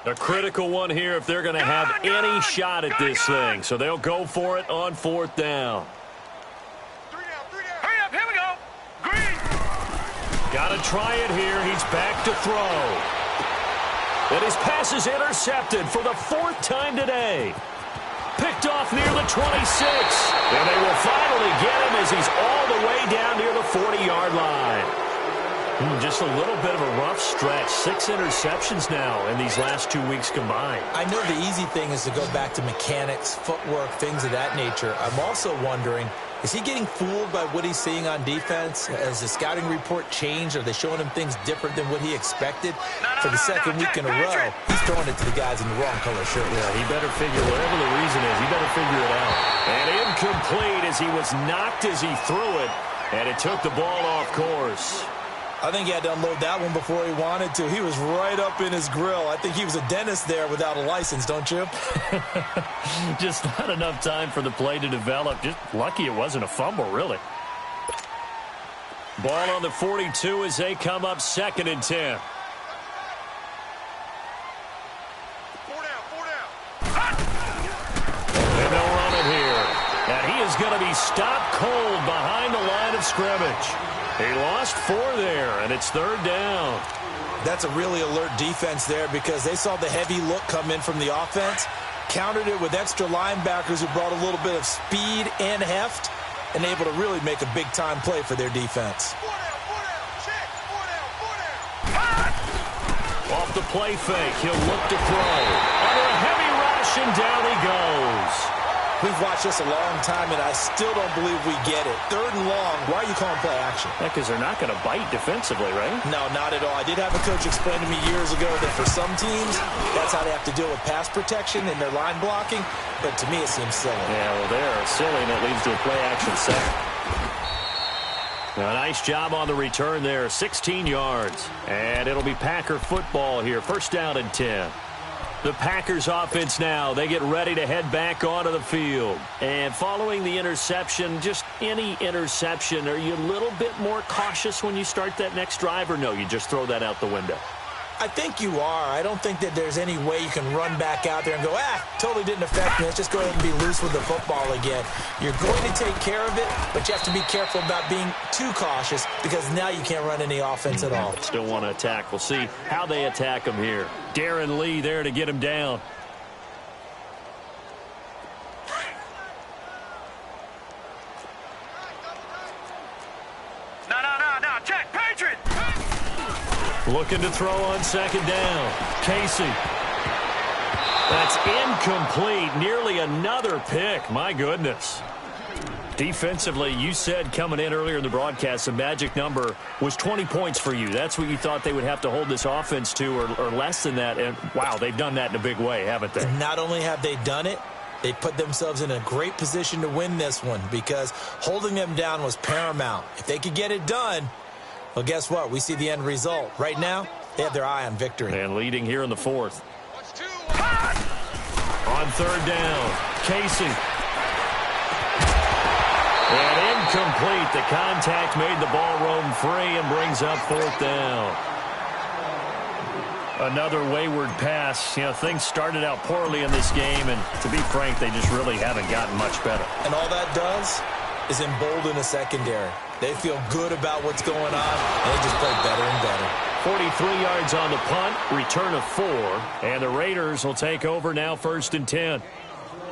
A critical one here if they're going to have any shot at this thing. So they'll go for it on 4th down. Hurry up, here we go. Green. Got to try it here. He's back to throw. And his pass is intercepted for the 4th time today. Picked off near the 26. And they will finally get him as he's all the way down near the 40-yard line. Just a little bit of a rough stretch. 6 interceptions now in these last 2 weeks combined. I know the easy thing is to go back to mechanics, footwork, things of that nature. I'm also wondering, is he getting fooled by what he's seeing on defense? Has the scouting report changed? Are they showing him things different than what he expected? For the 2nd week in a row, he's throwing it to the guys in the wrong color shirt. Yeah, he better figure, whatever the reason is, he better figure it out. And incomplete as he was knocked as he threw it, and it took the ball off course. I think he had to unload that one before he wanted to. He was right up in his grill. I think he was a dentist there without a license, don't you? Just not enough time for the play to develop. Just lucky it wasn't a fumble, really. Ball on the 42 as they come up 2nd and 10. And they'll run it here. And he is going to be stopped cold behind the line of scrimmage. He lost 4 there, and it's 3rd down. That's a really alert defense there because they saw the heavy look come in from the offense, countered it with extra linebackers who brought a little bit of speed and heft, and able to really make a big-time play for their defense. Off the play fake, he'll look to throw. Under a heavy rush, and down he goes. We've watched this a long time, and I still don't believe we get it. 3rd and long, why are you calling play action? Yeah, because they're not going to bite defensively, right? No, not at all. I did have a coach explain to me years ago that for some teams, that's how they have to deal with pass protection and their line blocking, but to me it seems silly. Yeah, well, they're silly, and it leads to a play action set. A nice job on the return there, 16 yards. And it'll be Packer football here, 1st down and 10. The Packers offense now, they get ready to head back onto the field. And following the interception, just any interception, are you a little bit more cautious when you start that next drive, or no, you just throw that out the window? I think you are. I don't think that there's any way you can run back out there and go, totally didn't affect me. Let's just go ahead and be loose with the football again. You're going to take care of it, but you have to be careful about being too cautious because now you can't run any offense at all. Still want to attack. We'll see how they attack him here. Darren Lee there to get him down. No. Check. Patriot. Looking to throw on 2nd down. Casey. That's incomplete. Nearly another pick. My goodness. Defensively, you said coming in earlier in the broadcast, the magic number was 20 points for you. That's what you thought they would have to hold this offense to, or less than that. And, wow, they've done that in a big way, haven't they? Not only have they done it, they put themselves in a great position to win this one because holding them down was paramount. If they could get it done, well, guess what? We see the end result. Right now, they have their eye on victory. And leading here in the 4th. On 3rd down, Casey. And incomplete. The contact made the ball roam free and brings up 4th down. Another wayward pass. You know, things started out poorly in this game, and to be frank, they just really haven't gotten much better. And all that does is embolden a secondary. They feel good about what's going on, and they just play better and better. 43 yards on the punt, return of 4, and the Raiders will take over now 1st and 10.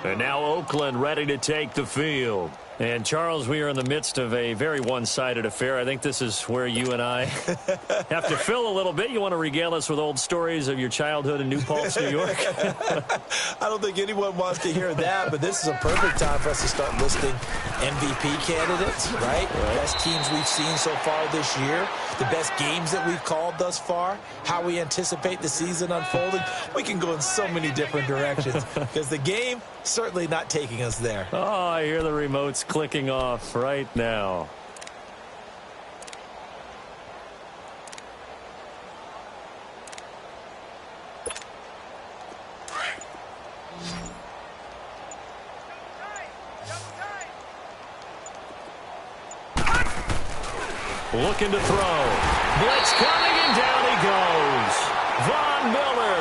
And now Oakland ready to take the field. And, Charles, we are in the midst of a very one-sided affair. I think this is where you and I have to fill a little bit. You want to regale us with old stories of your childhood in New Paltz, New York? I don't think anyone wants to hear that, but this is a perfect time for us to start listing MVP candidates, right? Best teams we've seen so far this year, the best games that we've called thus far, how we anticipate the season unfolding. We can go in so many different directions because the game certainly not taking us there. Oh, I hear the remotes clicking off right now. Looking to throw. Blitz coming, and down he goes. Von Miller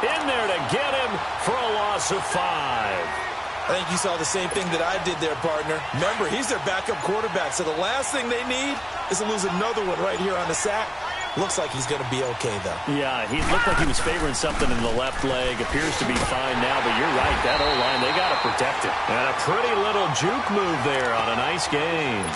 in there to get him for a loss of 5. I think you saw the same thing that I did there, partner. Remember, he's their backup quarterback, so the last thing they need is to lose another one right here on the sack. Looks like he's going to be okay, though. Yeah, he looked like he was favoring something in the left leg. Appears to be fine now, but you're right. That O-line, they got to protect it. And a pretty little juke move there on a nice game.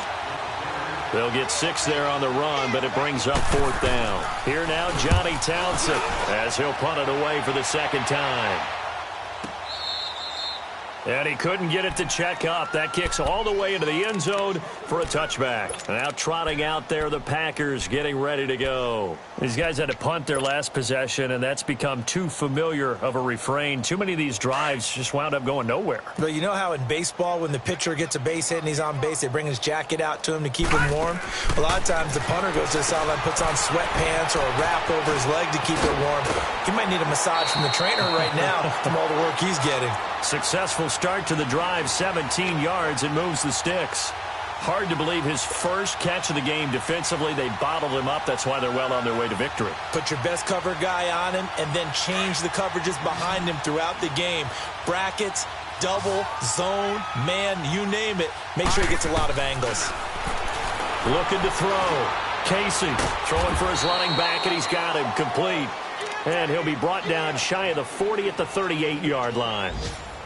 They'll get 6 there on the run, but it brings up 4th down. Here now, Johnny Townsend, as he'll punt it away for the 2nd time. And he couldn't get it to check up. That kicks all the way into the end zone for a touchback. Now trotting out there, the Packers getting ready to go. These guys had to punt their last possession, and that's become too familiar of a refrain. Too many of these drives just wound up going nowhere. But you know how in baseball, when the pitcher gets a base hit and he's on base, they bring his jacket out to him to keep him warm? A lot of times the punter goes to the sideline, puts on sweatpants or a wrap over his leg to keep it warm. He might need a massage from the trainer right now from all the work he's getting. Successful start to the drive, 17 yards, and moves the sticks. Hard to believe his first catch of the game defensively. They bottled him up. That's why they're well on their way to victory. Put your best cover guy on him and then change the coverages behind him throughout the game. Brackets, double, zone, man, you name it. Make sure he gets a lot of angles. Looking to throw. Casey throwing for his running back, and he's got him complete. And he'll be brought down shy of the 40 at the 38-yard line.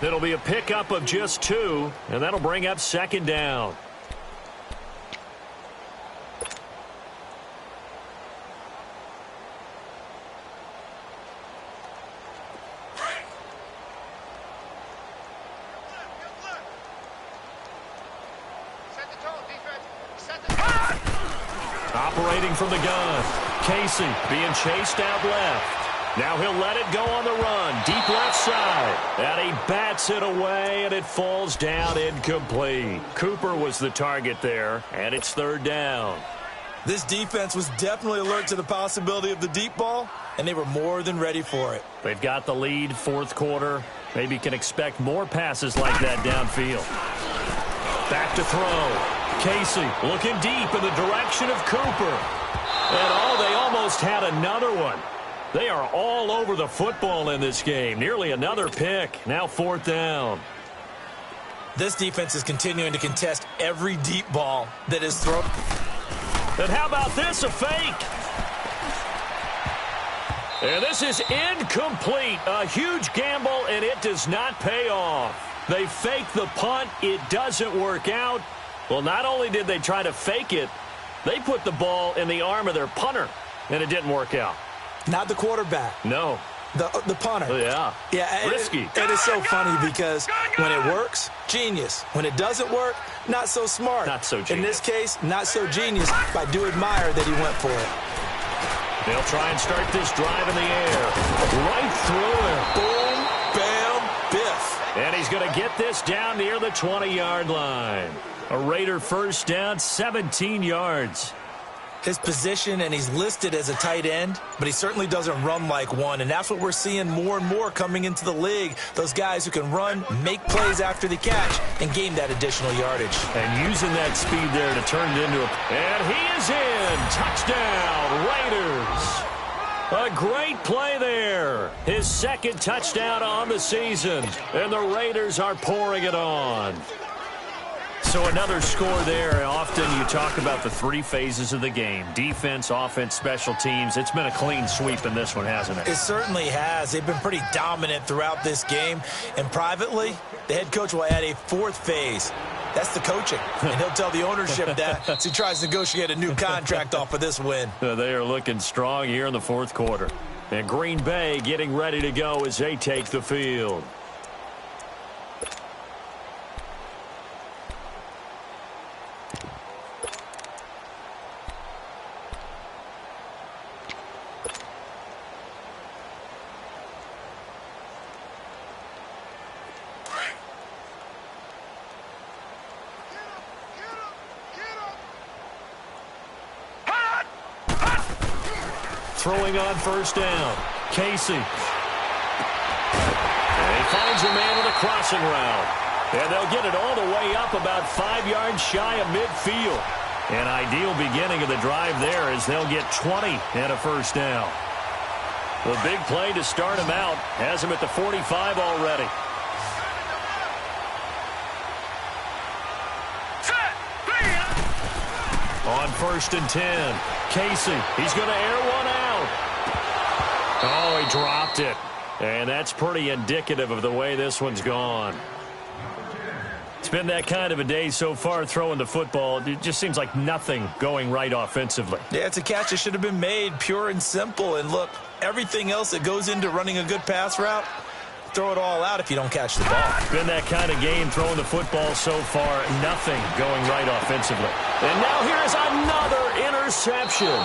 It'll be a pickup of just 2, and that'll bring up second down. Operating from the gun. Casey being chased out left. Now he'll let it go on the run. Deep left side. And he bats it away, and it falls down incomplete. Cooper was the target there, and it's third down. This defense was definitely alert to the possibility of the deep ball, and they were more than ready for it. They've got the lead, fourth quarter. Maybe can expect more passes like that downfield. Back to throw. Casey looking deep in the direction of Cooper. And they almost had another one. They are all over the football in this game. Nearly another pick. Now fourth down. This defense is continuing to contest every deep ball that is thrown. And how about this, a fake? And this is incomplete. A huge gamble, and it does not pay off. They fake the punt. It doesn't work out. Well, not only did they try to fake it, they put the ball in the arm of their punter, and it didn't work out. Not the quarterback. No. The punter. Yeah. Risky. It is so funny because when it works, genius. When it doesn't work, not so smart. Not so genius. In this case, not so genius, but I do admire that he went for it. They'll try and start this drive in the air. Right through it. Boom, bam, biff. And he's going to get this down near the 20-yard line. A Raider first down, 17 yards. His position, and he's listed as a tight end, but he certainly doesn't run like one, and that's what we're seeing more and more coming into the league. Those guys who can run, make plays after the catch, and gain that additional yardage. And using that speed there to turn it into a... And he is in! Touchdown, Raiders! A great play there. His second touchdown on the season, and the Raiders are pouring it on. So another score there. Often you talk about the three phases of the game. Defense, offense, special teams. It's been a clean sweep in this one, hasn't it? It certainly has. They've been pretty dominant throughout this game. And privately, the head coach will add a fourth phase. That's the coaching. And he'll tell the ownership that as he tries to negotiate a new contract off of this win. They are looking strong here in the fourth quarter. And Green Bay getting ready to go as they take the field. Throwing on first down. Casey. And he finds a man with a crossing route. And they'll get it all the way up about 5 yards shy of midfield. An ideal beginning of the drive there as they'll get 20 and a first down. The big play to start him out has him at the 45 already. On first and 10, Casey, he's going to air one out. Oh, he dropped it. And that's pretty indicative of the way this one's gone. It's been that kind of a day so far throwing the football. It just seems like nothing going right offensively. Yeah, it's a catch that should have been made, pure and simple. And look, everything else that goes into running a good pass route, throw it all out if you don't catch the ball. Been that kind of game, throwing the football so far, nothing going right offensively. And now here is another interception.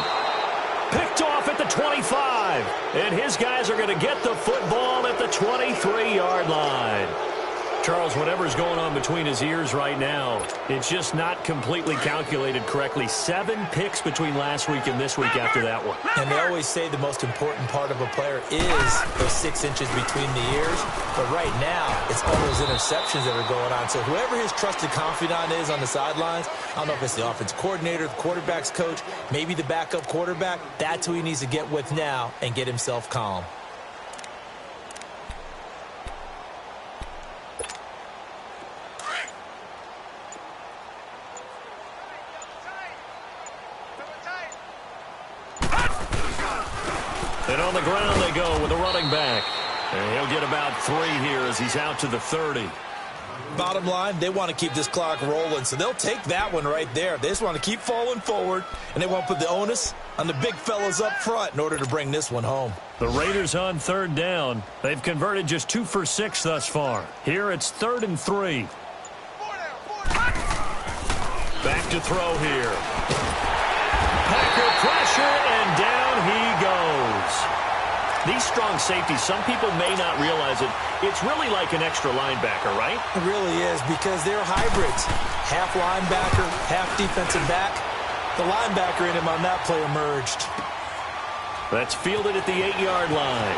Picked off at the 25. And his guys are going to get the football at the 23-yard line. Charles, whatever's going on between his ears right now, it's just not completely calculated correctly. 7 picks between last week and this week after that one. And they always say the most important part of a player is those 6 inches between the ears. But right now, it's all those interceptions that are going on. So whoever his trusted confidant is on the sidelines, I don't know if it's the offense coordinator, the quarterback's coach, maybe the backup quarterback, that's who he needs to get with now and get himself calm. And on the ground they go with a running back. And he'll get about 3 here as he's out to the 30. Bottom line, they want to keep this clock rolling, so they'll take that one right there. They just want to keep falling forward, and they want to put the onus on the big fellas up front in order to bring this one home. The Raiders on 3rd down. They've converted just 2 for 6 thus far. Here it's 3rd and 3. Back to throw here. Packer pressure, and down he goes. These strong safeties, some people may not realize it. It's really like an extra linebacker, right? It really is, because they're hybrids. Half linebacker, half defensive back. The linebacker in him on that play emerged. That's fielded at the 8-yard line.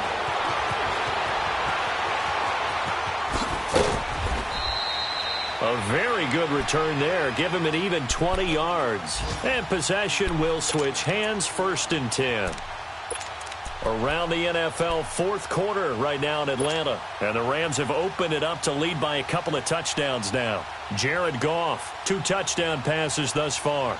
A very good return there. Give him an even 20 yards. And possession will switch hands, 1st and 10. Around the NFL, 4th quarter right now in Atlanta. And the Rams have opened it up to lead by a couple of touchdowns now. Jared Goff, 2 touchdown passes thus far.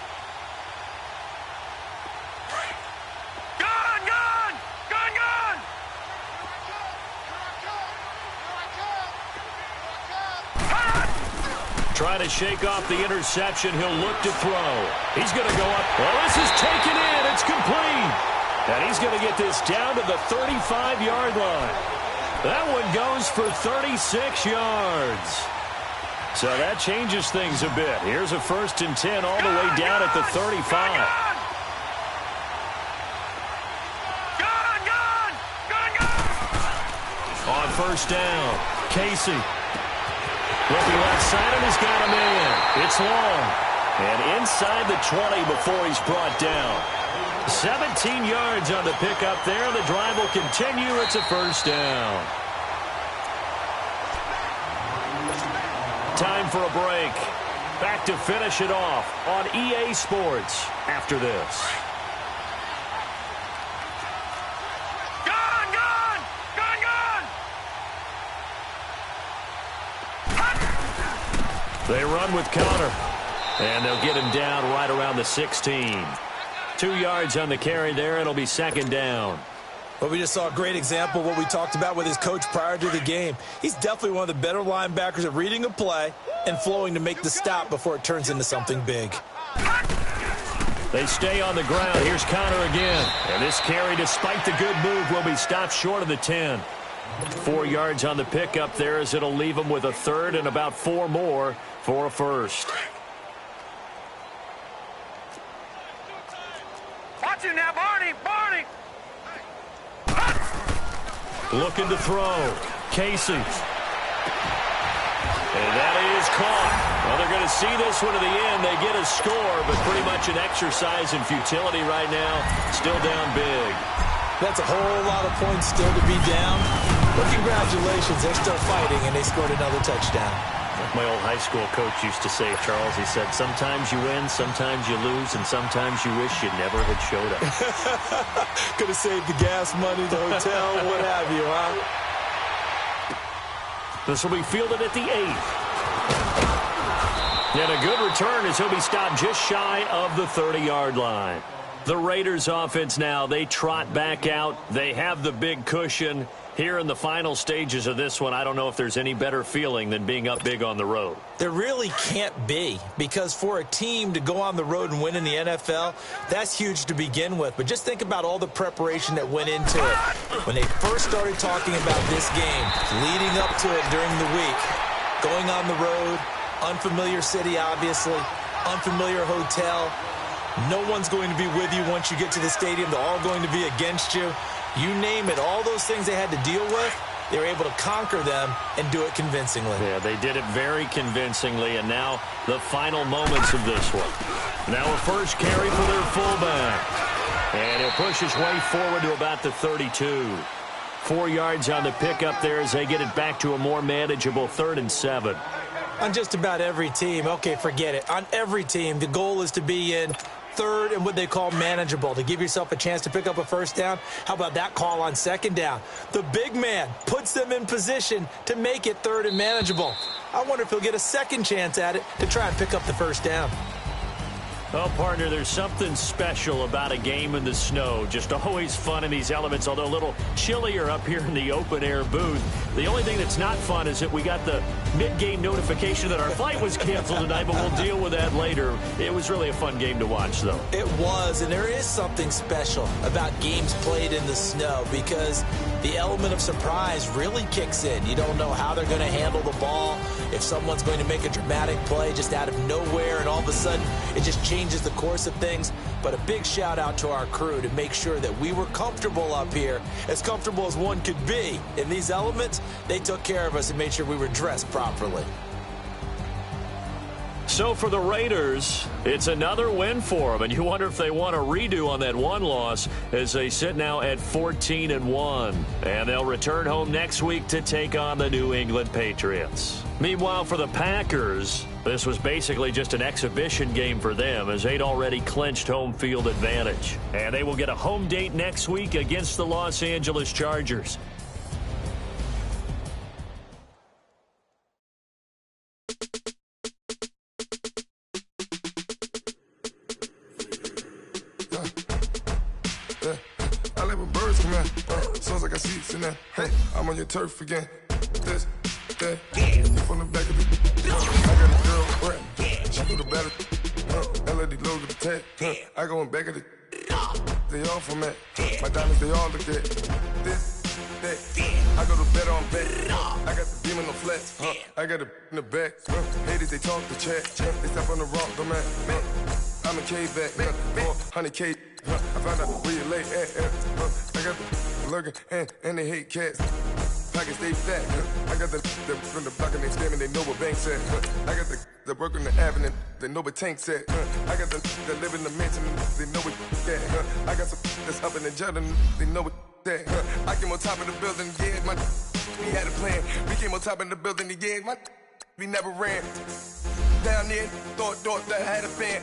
Trying to shake off the interception. He'll look to throw. He's going to go up. Well, this is taken in. It's complete. And he's going to get this down to the 35-yard line. That one goes for 36 yards. So that changes things a bit. Here's a 1st and 10 all the way down at the 35. On 1st down, Casey. Looking left side, and he's got a man. It's long. And inside the 20 before he's brought down. 17 yards on the pickup there. The drive will continue. It's a 1st down. Time for a break. Back to finish it off on EA Sports after this. They run with Connor, and they'll get him down right around the 16. 2 yards on the carry there. It'll be 2nd down. Well, we just saw a great example of what we talked about with his coach prior to the game. He's definitely one of the better linebackers at reading a play and flowing to make the stop before it turns into something big. They stay on the ground. Here's Connor again. And this carry, despite the good move, will be stopped short of the 10. 4 yards on the pickup there as it'll leave him with a 3rd and about 4 more for a 1st. Watch it now, Barney! Barney! Looking to throw. Casey. And that is caught. Well, they're going to see this one to the end. They get a score, but pretty much an exercise in futility right now. Still down big. That's a whole lot of points still to be down. But congratulations, they're still fighting, and they scored another touchdown. Like my old high school coach used to say, Charles, he said, sometimes you win, sometimes you lose, and sometimes you wish you never had showed up. Could have saved the gas money, the hotel, what have you, huh? This will be fielded at the 8th. And a good return as he'll be stopped just shy of the 30-yard line. The Raiders offense now, they trot back out. They have the big cushion. Here in the final stages of this one, I don't know if there's any better feeling than being up big on the road. There really can't be, because for a team to go on the road and win in the NFL, that's huge to begin with. But just think about all the preparation that went into it. When they first started talking about this game, leading up to it during the week, going on the road, unfamiliar city, obviously, unfamiliar hotel. No one's going to be with you once you get to the stadium. They're all going to be against you. You name it, all those things they had to deal with, they were able to conquer them and do it convincingly. Yeah, they did it very convincingly, and now the final moments of this one. Now a first carry for their fullback. And he'll push his way forward to about the 32. 4 yards on the pickup there as they get it back to a more manageable 3rd and 7. On just about every team, okay, forget it. On every team, the goal is to be in 3rd and what they call manageable, to give yourself a chance to pick up a first down. How about that call on 2nd down? The big man puts them in position to make it 3rd and manageable. I wonder if he'll get a second chance at it to try and pick up the first down. Well, partner, there's something special about a game in the snow. Just always fun in these elements, although a little chillier up here in the open-air booth. The only thing that's not fun is that we got the mid-game notification that our flight was canceled tonight, but we'll deal with that later. It was really a fun game to watch, though. It was, and there is something special about games played in the snow because the element of surprise really kicks in. You don't know how they're going to handle the ball, if someone's going to make a dramatic play just out of nowhere, and all of a sudden it just changes the course of things. But a big shout out to our crew to make sure that we were comfortable up here, as comfortable as one could be. In these elements, they took care of us and made sure we were dressed properly. So for the Raiders, it's another win for them, and you wonder if they want a redo on that one loss as they sit now at 14-1. And they'll return home next week to take on the New England Patriots. Meanwhile, for the Packers, this was basically just an exhibition game for them as they'd already clinched home field advantage. And they will get a home date next week against the Los Angeles Chargers. Hey, I'm on your turf again. This, that, from the back of the. I got a girl, right? She do the better. LED logo the tag. I go in back of the. They all from that. My diamonds, they all look at. This, that. I go to bed on bed. I got the beam in the flats. I got it in the back. Haters, they talk the chat. They step on the rock, the man. I'm a K-back. 400K. I found out where you lay at. I got the lurking and they hate cats. Pockets stay fat. I got the from the block and they screaming, they know what banks at. I got the work on the avenue, they know what tanks at. I got the live in the mansion, they know what that. I got some that's up in the jet and they know what that. I came on top of the building, yeah, we had a plan. We came on top of the building, yeah, we never ran. Down there, thought that I had a fan.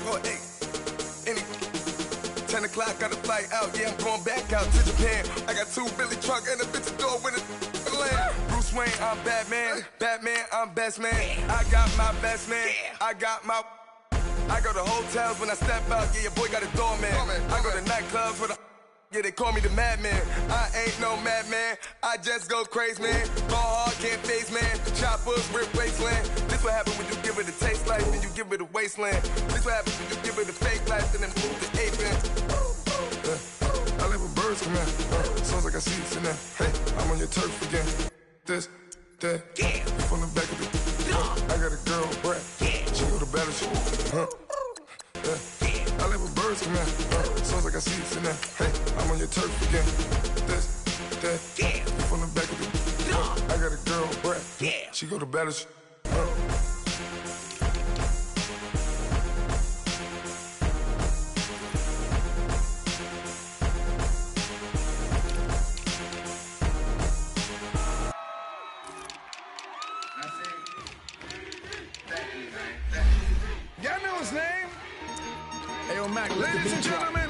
Oh, hey, 10 o'clock, got a flight out, yeah, I'm going back out to Japan. I got 2 Billy truck and a bitch door with a land. Bruce Wayne, I'm Batman. Batman, I'm best man. I got my best man. I go to hotels when I step out, yeah, your boy got a doorman. I go to nightclubs with a yeah, they call me the madman. I ain't no madman. I just go crazy, man. Ball hard, can't face, man. Choppers, rip wasteland. This what happen when you give it a taste life, then you give it a wasteland. This what happen when you give it a fake life, and then move to apron. I live with birds come out. Sounds like I see it in there. Hey, I'm on your turf again. This, that, from the back of the. I got a girl, Brett. She go to battle shit. I live with birds come out. Sounds like I see it in there. Hey, I'm on your turf again. This, that, from the back of the. I got a girl, Brett. She go to battle shit. Y'all know his name? Hey, yo, Mac, Ladies and gentlemen,